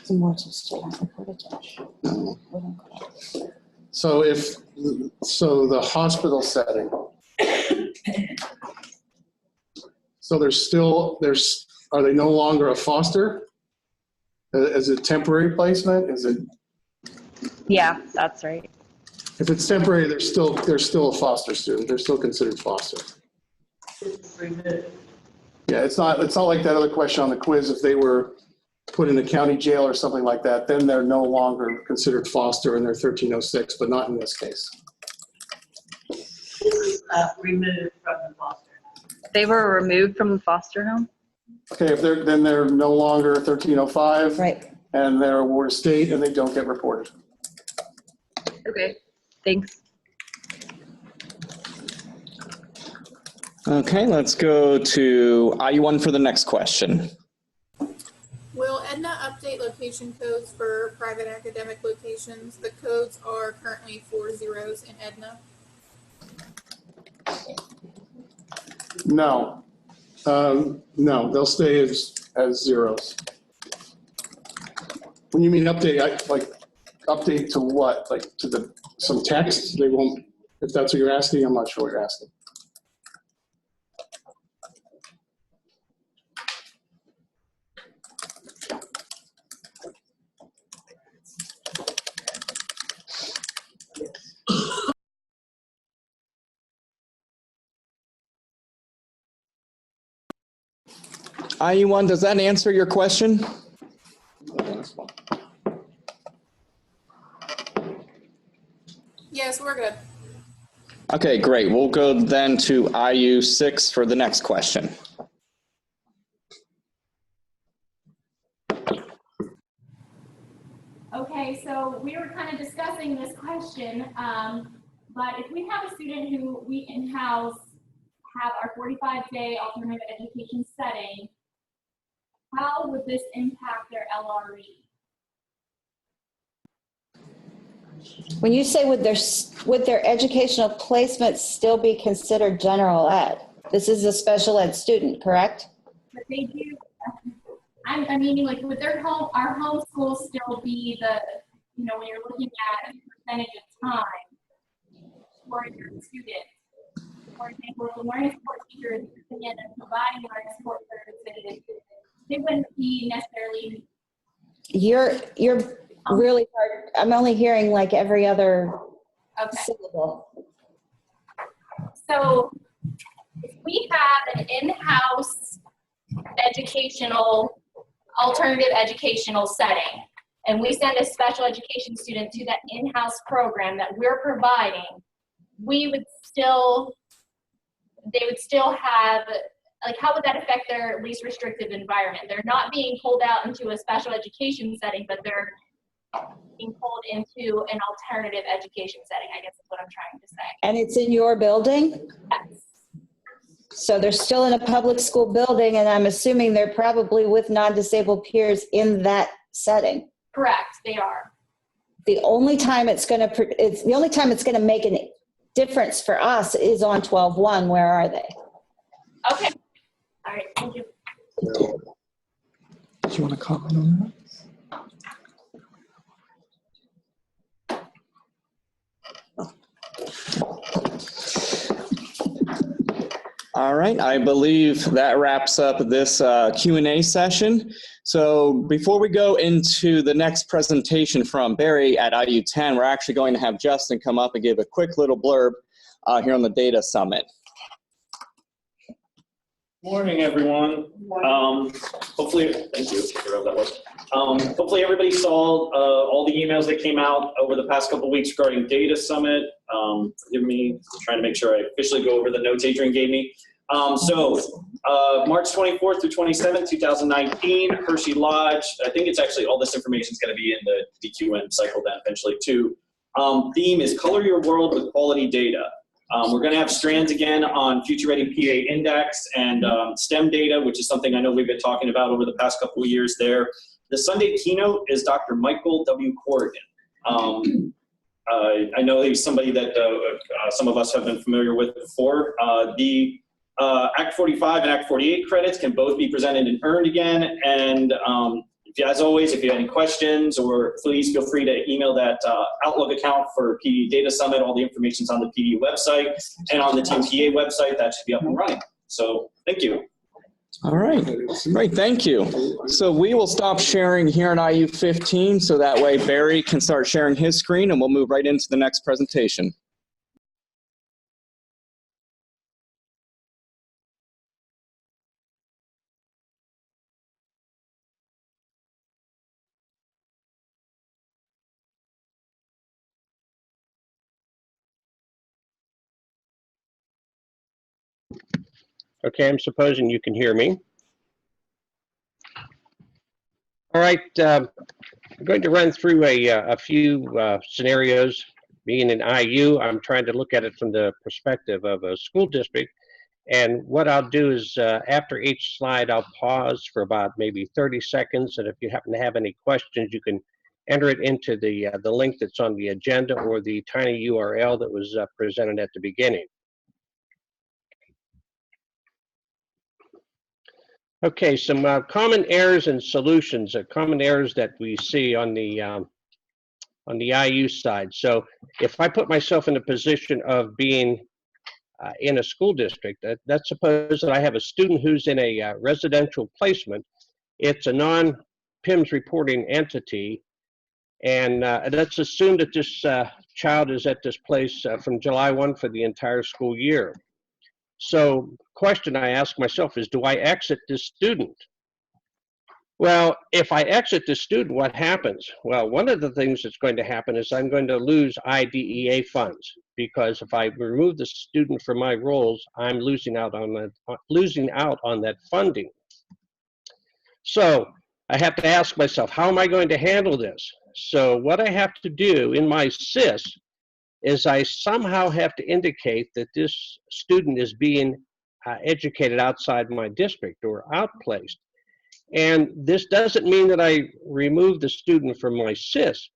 Speaker 3: So the hospital setting. So are they no longer a foster? Is it temporary placement? Is it?
Speaker 16: Yeah, that's right.
Speaker 3: If it's temporary, they're still a foster student. They're still considered foster. Yeah, it's not like that other question on the quiz. If they were put in a county jail or something like that, then they're no longer considered foster and they're 1306, but not in this case.
Speaker 5: Removed from the foster.
Speaker 16: They were removed from the foster home?
Speaker 3: Okay, then they're no longer 1305.
Speaker 15: Right.
Speaker 3: And they're a ward of state and they don't get reported.
Speaker 16: Okay, thanks.
Speaker 2: Okay, let's go to IU1 for the next question.
Speaker 14: Will Edna update location codes for private academic locations? The codes are currently 4 zeros in Edna.
Speaker 3: No. No, they'll stay as zeros. When you mean update, like update to what? Like to some text? They won't, if that's what you're asking, I'm not sure what you're asking.
Speaker 2: IU1, does that answer your question?
Speaker 14: Yes, we're good.
Speaker 2: Okay, great. We'll go then to IU6 for the next question.
Speaker 10: Okay,
Speaker 18: Okay, so we were kind of discussing this question, but if we have a student who we in-house have our 45-day alternative education setting, how would this impact their LRE?
Speaker 15: When you say would their educational placement still be considered general ed? This is a special ed student, correct?
Speaker 18: But they do, I'm meaning like would our home school still be the, you know, when you're looking at percentage of time for your students? For example, if the learning support teacher is coming in and providing learning support services, they wouldn't be necessarily.
Speaker 15: You're really hard. I'm only hearing like every other syllable.
Speaker 18: So if we have an in-house alternative educational setting, and we send a special education student to that in-house program that we're providing, they would still have, like, how would that affect their least restrictive environment? They're not being pulled out into a special education setting, but they're being pulled into an alternative education setting, I guess is what I'm trying to say.
Speaker 15: And it's in your building?
Speaker 18: Yes.
Speaker 15: So they're still in a public school building, and I'm assuming they're probably with non-disabled peers in that setting.
Speaker 18: Correct, they are.
Speaker 15: The only time it's going to make a difference for us is on 12-1. Where are they?
Speaker 18: Okay. All right, thank you.
Speaker 2: Do you want to comment on that? All right, I believe that wraps up this Q&A session. So before we go into the next presentation from Barry at IU10, we're actually going to have Justin come up and give a quick little blurb here on the Data Summit.
Speaker 19: Morning, everyone. Hopefully, thank you. Whoever that was. Hopefully, everybody saw all the emails that came out over the past couple of weeks regarding Data Summit. Forgive me, I'm trying to make sure I officially go over the notes Adrian gave me. March 24th through 27th, 2019, Hershey Lodge. I think it's actually all this information is going to be in the DQN cycle then eventually too. Theme is Color Your World with Quality Data. We're going to have strands again on Future Ready PA Index and STEM data, which is something I know we've been talking about over the past couple of years there. The Sunday keynote is Dr. Michael W. Corrigan. I know he's somebody that some of us have been familiar with before. The Act 45 and Act 48 credits can both be presented and earned again. And as always, if you have any questions, or please feel free to email that Outlook account for PD Data Summit. All the information's on the PD website and on the Team PA website. That should be up and running. So thank you.
Speaker 2: All right, great, thank you. So we will stop sharing here on IU15 so that way Barry can start sharing his screen and we'll move right into the next presentation.
Speaker 20: Okay, I'm supposing you can hear me. All right, I'm going to run through a few scenarios. Being an IU, I'm trying to look at it from the perspective of a school district. And what I'll do is after each slide, I'll pause for about maybe 30 seconds. And if you happen to have any questions, you can enter it into the link that's on the agenda or the tiny URL that was presented at the beginning. Okay, some common errors and solutions, common errors that we see on the IU side. So if I put myself in a position of being in a school district, let's suppose that I have a student who's in a residential placement. It's a non-PIMS reporting entity, and let's assume that this child is at this place from July 1 for the entire school year. So question I ask myself is, do I exit this student? Well, if I exit the student, what happens? Well, one of the things that's going to happen is I'm going to lose IDEA funds, because if I remove the student from my roles, I'm losing out on that funding. So I have to ask myself, how am I going to handle this? So what I have to do in my SIS is I somehow have to indicate that this student is being educated outside my district or outplaced. And this doesn't mean that I remove the student from my SIS.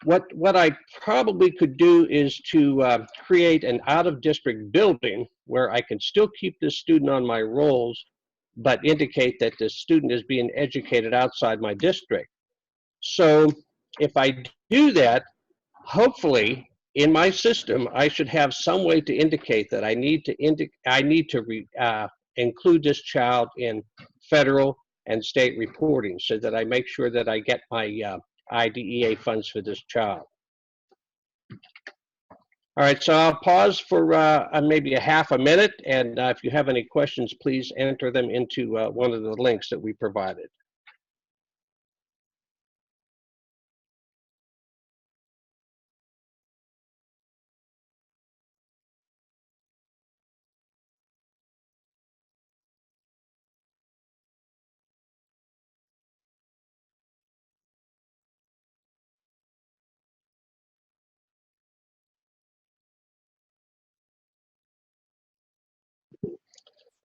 Speaker 20: What I probably could do is to create an out-of-district building where I can still keep this student on my rolls, but indicate that the student is being educated outside my district. So if I do that, hopefully in my system, I should have some way to indicate that I need to include this child in federal and state reporting so that I make sure that I get my IDEA funds for this child. All right, so I'll pause for maybe a half a minute, and if you have any questions, please enter them into one of the links that we provided.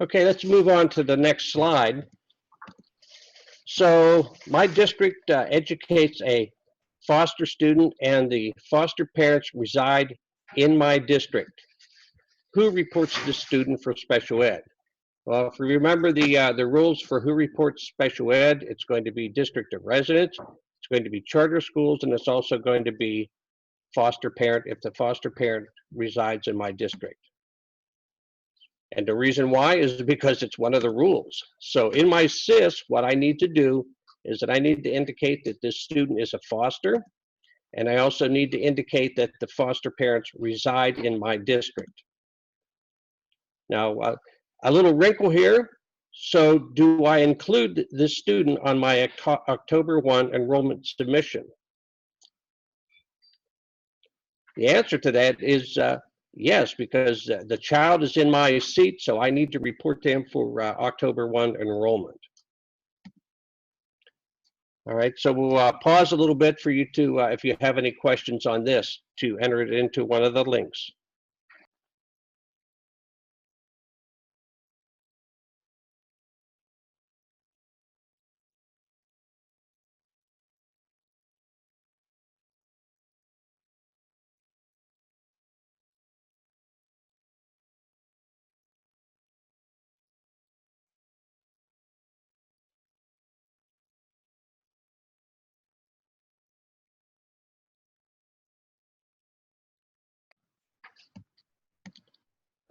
Speaker 20: Okay, let's move on to the next slide. So my district educates a foster student, and the foster parents reside in my district. Who reports the student for special ed? Well, if you remember the rules for who reports special ed, it's going to be district of residence, it's going to be charter schools, and it's also going to be foster parent if the foster parent resides in my district. And the reason why is because it's one of the rules. So in my SIS, what I need to do is that I need to indicate that this student is a foster, and I also need to indicate that the foster parents reside in my district. Now, a little wrinkle here. So do I include this student on my October 1 enrollment submission? The answer to that is yes, because the child is in my seat, so I need to report to him for October 1 enrollment. All right, so we'll pause a little bit for you to, if you have any questions on this, to enter it into one of the links.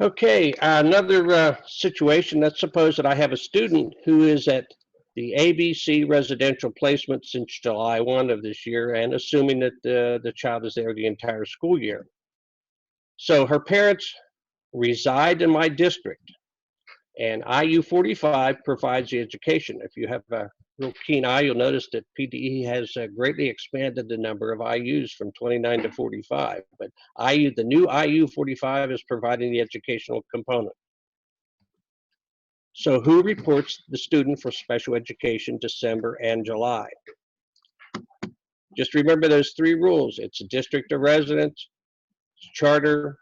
Speaker 20: Okay, another situation, let's suppose that I have a student who is at the ABC residential placement since July 1 of this year, and assuming that the child is there the entire school year. So her parents reside in my district, and IU 45 provides the education. If you have a real keen eye, you'll notice that PDE has greatly expanded the number of IUs from 29 to 45. But the new IU 45 is providing the educational component. So who reports the student for special education December and July? Just remember those three rules. It's a district of residence, charter,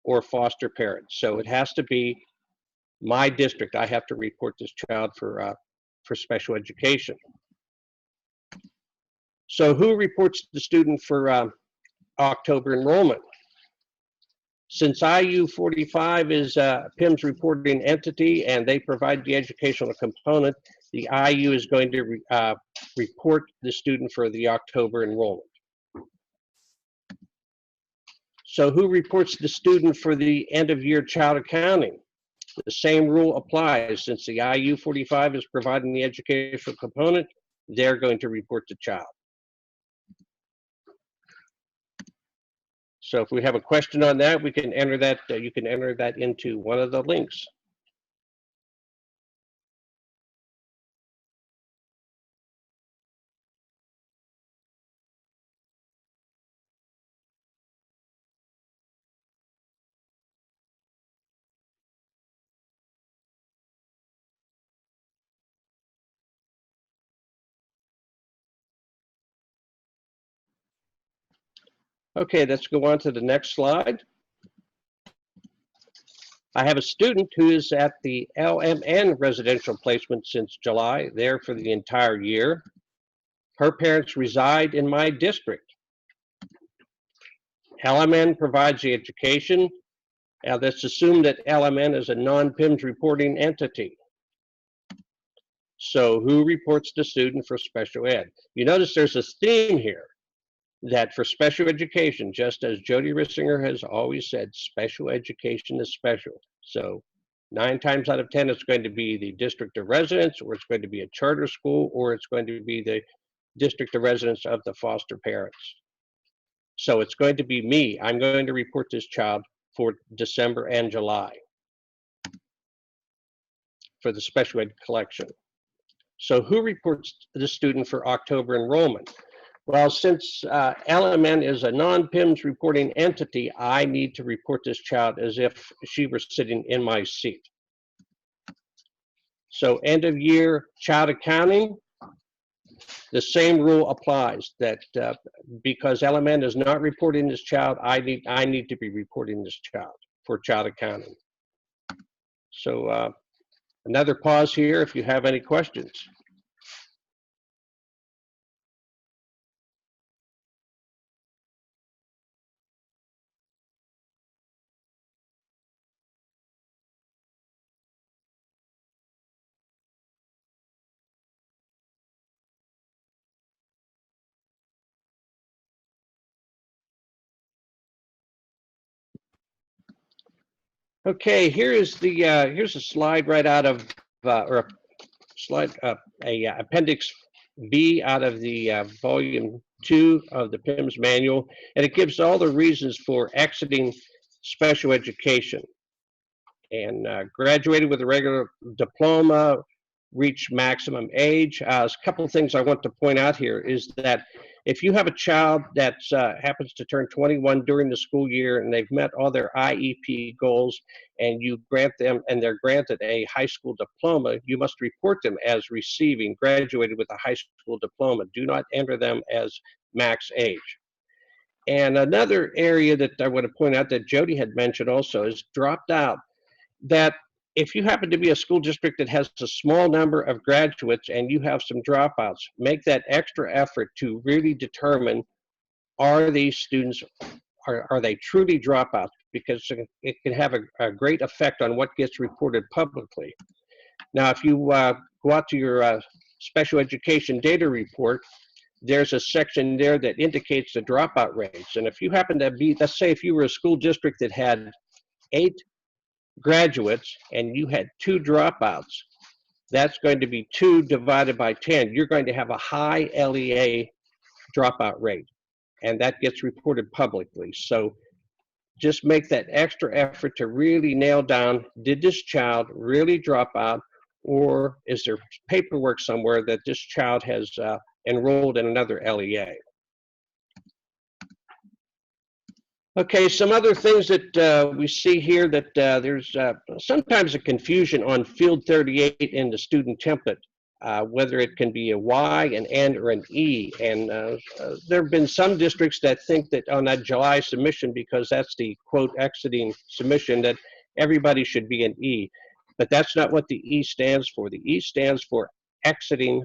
Speaker 20: or foster parent. So it has to be my district. I have to report this child for special education. So who reports the student for October enrollment? Since IU 45 is PIM's reporting entity and they provide the educational component, the IU is going to report the student for the October enrollment. So who reports the student for the end of year child accounting? The same rule applies. Since the IU 45 is providing the educational component, they're going to report the child. So if we have a question on that, we can enter that, you can enter that into one of the links. Okay, let's go on to the next slide. I have a student who is at the LMN residential placement since July, there for the entire year. Her parents reside in my district. LMN provides the education. Now let's assume that LMN is a non-PIMS reporting entity. So who reports the student for special ed? You notice there's a theme here that for special education, just as Jody Rissinger has always said, special education is special. So 9 times out of 10, it's going to be the district of residence, or it's going to be a charter school, or it's going to be the district of residence of the foster parents. So it's going to be me. I'm going to report this child for December and July for the special ed collection. So who reports the student for October enrollment? Well, since LMN is a non-PIMS reporting entity, I need to report this child as if she were sitting in my seat. So end of year child accounting, the same rule applies, that because LMN is not reporting this child, I need to be reporting this child for child accounting. So another pause here if you have any questions. Okay, here's a slide right out of or a slide appendix B out of the volume 2 of the PIMS manual, and it gives all the reasons for exiting special education. And graduated with a regular diploma, reached maximum age. A couple of things I want to point out here is that if you have a child that happens to turn 21 during the school year and they've met all their IEP goals and you grant them and they're granted a high school diploma, you must report them as receiving graduated with a high school diploma. Do not enter them as max age. And another area that I want to point out that Jody had mentioned also is dropped out, that if you happen to be a school district that has a small number of graduates and you have some dropouts, make that extra effort to really determine, are these students, are they truly dropouts? Because it can have a great effect on what gets reported publicly. Now, if you go out to your special education data report, there's a section there that indicates the dropout rates. And if you happen to be, let's say if you were a school district that had 8 graduates and you had 2 dropouts, that's going to be 2 divided by 10. You're going to have a high LEA dropout rate, and that gets reported publicly. So just make that extra effort to really nail down, did this child really drop out, or is there paperwork somewhere that this child has enrolled in another LEA? Okay, some other things that we see here, that there's sometimes a confusion on field 38 in the student template, whether it can be a Y, an N, or an E. And there have been some districts that think that on that July submission, because that's the quote exiting submission, that everybody should be an E. But that's not what the E stands for. The E stands for exiting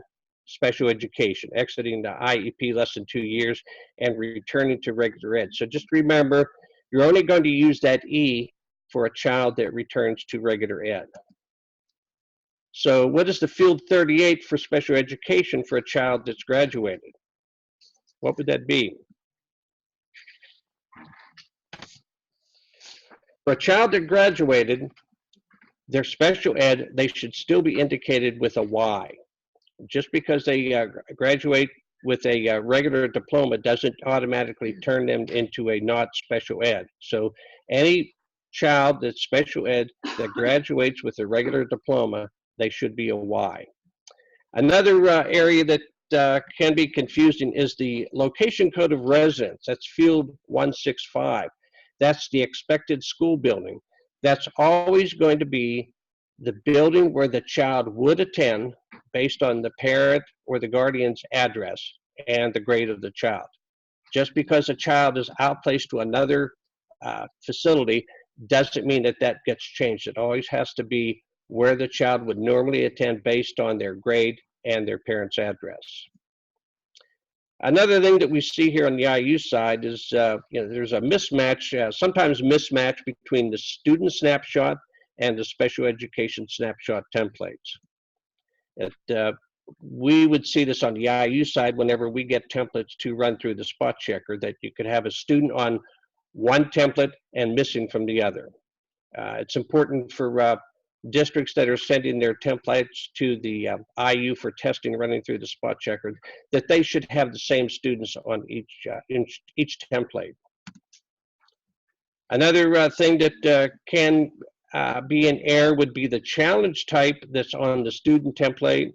Speaker 20: special education, exiting the IEP less than 2 years and returning to regular ed. So just remember, you're only going to use that E for a child that returns to regular ed. So what is the field 38 for special education for a child that's graduated? What would that be? For a child that graduated, their special ed, they should still be indicated with a Y. Just because they graduate with a regular diploma doesn't automatically turn them into a not special ed. So any child that's special ed that graduates with a regular diploma, they should be a Y. Another area that can be confusing is the location code of residence. That's field 165. That's the expected school building. That's always going to be the building where the child would attend based on the parent or the guardian's address and the grade of the child. Just because a child is outplaced to another facility doesn't mean that that gets changed. It always has to be where the child would normally attend based on their grade and their parent's address. Another thing that we see here on the IU side is there's a mismatch, sometimes mismatch between the student snapshot and the special education snapshot templates. We would see this on the IU side whenever we get templates to run through the spot checker, that you could have a student on one template and missing from the other. It's important for districts that are sending their templates to the IU for testing running through the spot checker that they should have the same students on each template. Another thing that can be an error would be the challenge type that's on the student template.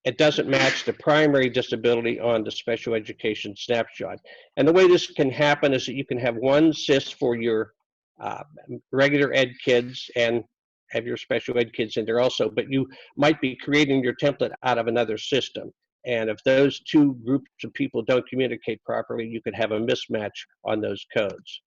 Speaker 20: It doesn't match the primary disability on the special education snapshot. And the way this can happen is that you can have one SIS for your regular ed kids and have your special ed kids in there also, but you might be creating your template out of another system. And if those two groups of people don't communicate properly, you could have a mismatch on those codes.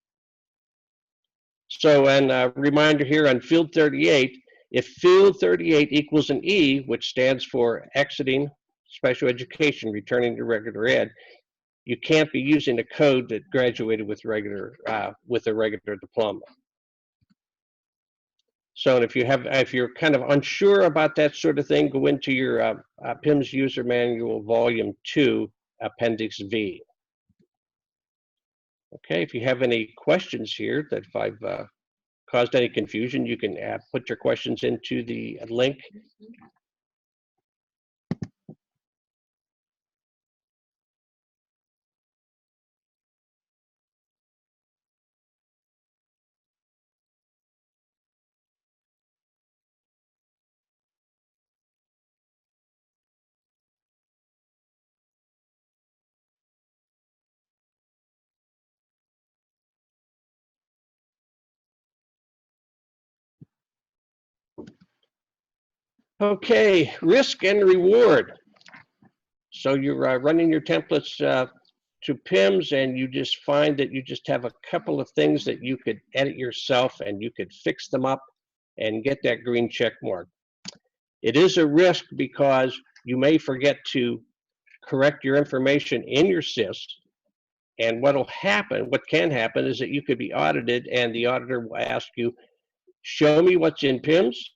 Speaker 20: So, and a reminder here on field 38, if field 38 equals an E, which stands for exiting special education, returning to regular ed, you can't be using a code that graduated with a regular diploma. So if you're kind of unsure about that sort of thing, go into your PIMS User Manual Volume 2, Appendix V. Okay, if you have any questions here, that if I've caused any confusion, you can put your questions into the link. Okay, risk and reward. So you're running your templates to PIMS and you just find that you just have a couple of things that you could edit yourself and you could fix them up and get that green check mark. It is a risk because you may forget to correct your information in your SIS, and what can happen is that you could be audited and the auditor will ask you, show me what's in PIMS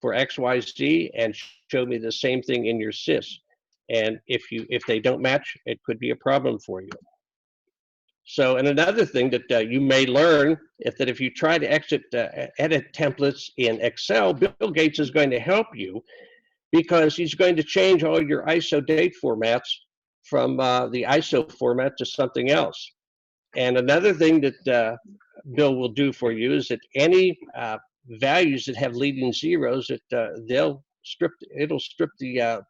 Speaker 20: for XYZ and show me the same thing in your SIS. And if they don't match, it could be a problem for you. So, and another thing that you may learn is that if you try to edit templates in Excel, Bill Gates is going to help you because he's going to change all your ISO date formats from the ISO format to something else. And another thing that Bill will do for you is that any values that have leading zeros, it'll strip the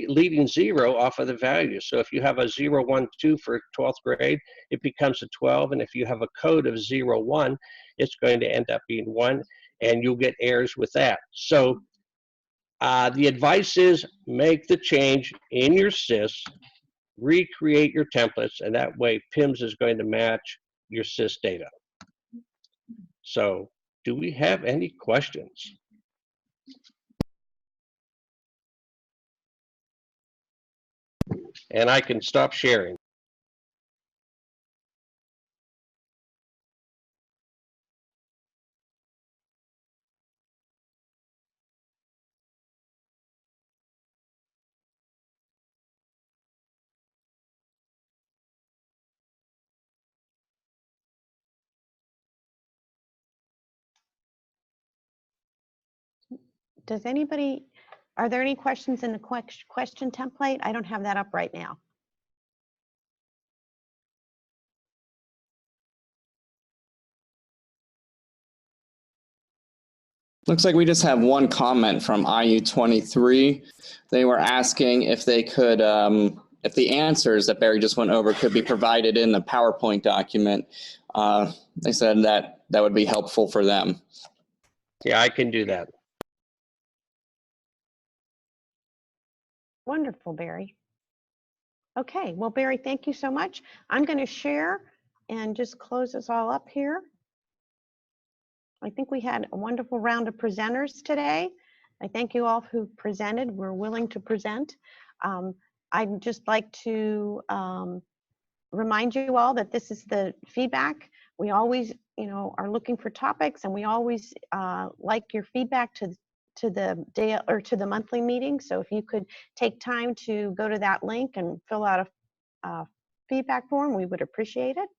Speaker 20: leading zero off of the value. So if you have a 0, 1, 2 for 12th grade, it becomes a 12. And if you have a code of 0, 1, it's going to end up being 1, and you'll get errors with that. So the advice is make the change in your SIS, recreate your templates, and that way PIMS is going to match your SIS data. So do we have any questions? And I can stop sharing.
Speaker 1: Are there any questions in the question template? I don't have that up right now.
Speaker 2: Looks like we just have one comment from IU23. They were asking if they could, if the answers that Barry just went over could be provided in the PowerPoint document. They said that would be helpful for them.
Speaker 20: Yeah, I can do that.
Speaker 1: Wonderful, Barry. Okay, well, Barry, thank you so much. I'm going to share and just close this all up here. I think we had a wonderful round of presenters today. I thank you all who presented. We're willing to present. I'd just like to remind you all that this is the feedback. We always, are looking for topics, and we always like your feedback to the day or to the monthly meeting. So if you could take time to go to that link and fill out a feedback form, we would appreciate it.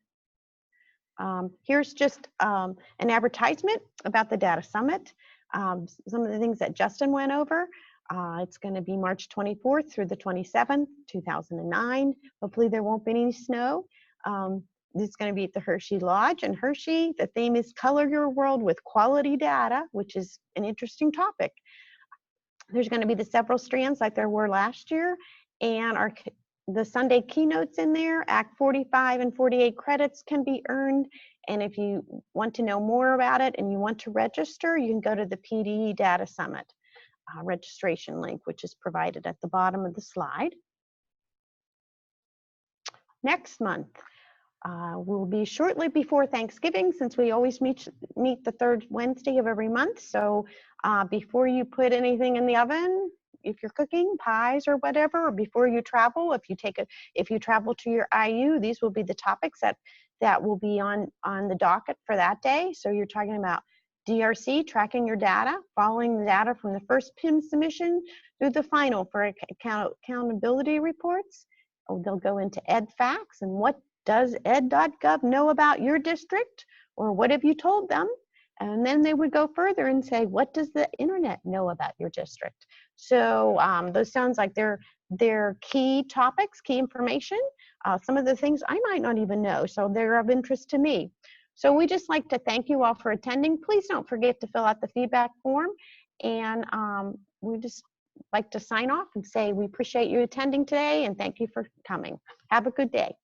Speaker 1: Here's just an advertisement about the Data Summit. Some of the things that Justin went over. It's going to be March 24th through the 27th, 2009. Hopefully there won't be any snow. This is going to be at the Hershey Lodge. And Hershey, the theme is Color Your World with Quality Data, which is an interesting topic. There's going to be the several strands like there were last year. And the Sunday keynotes in there, Act 45 and 48 credits can be earned. And if you want to know more about it and you want to register, you can go to the PDE Data Summit registration link, which is provided at the bottom of the slide. Next month will be shortly before Thanksgiving, since we always meet the third Wednesday of every month. So before you put anything in the oven, if you're cooking pies or whatever, or before you travel, if you travel to your IU, these will be the topics that will be on the docket for that day. So you're talking about DRC, tracking your data, following the data from the first PIM submission through the final for accountability reports. They'll go into EdFacts and what does ed.gov know about your district, or what have you told them? And then they would go further and say, what does the internet know about your district? So those sounds like they're key topics, key information. Some of the things I might not even know, so they're of interest to me. So we just like to thank you all for attending. Please don't forget to fill out the feedback form. And we just like to sign off and say we appreciate you attending today and thank you for coming. Have a good day.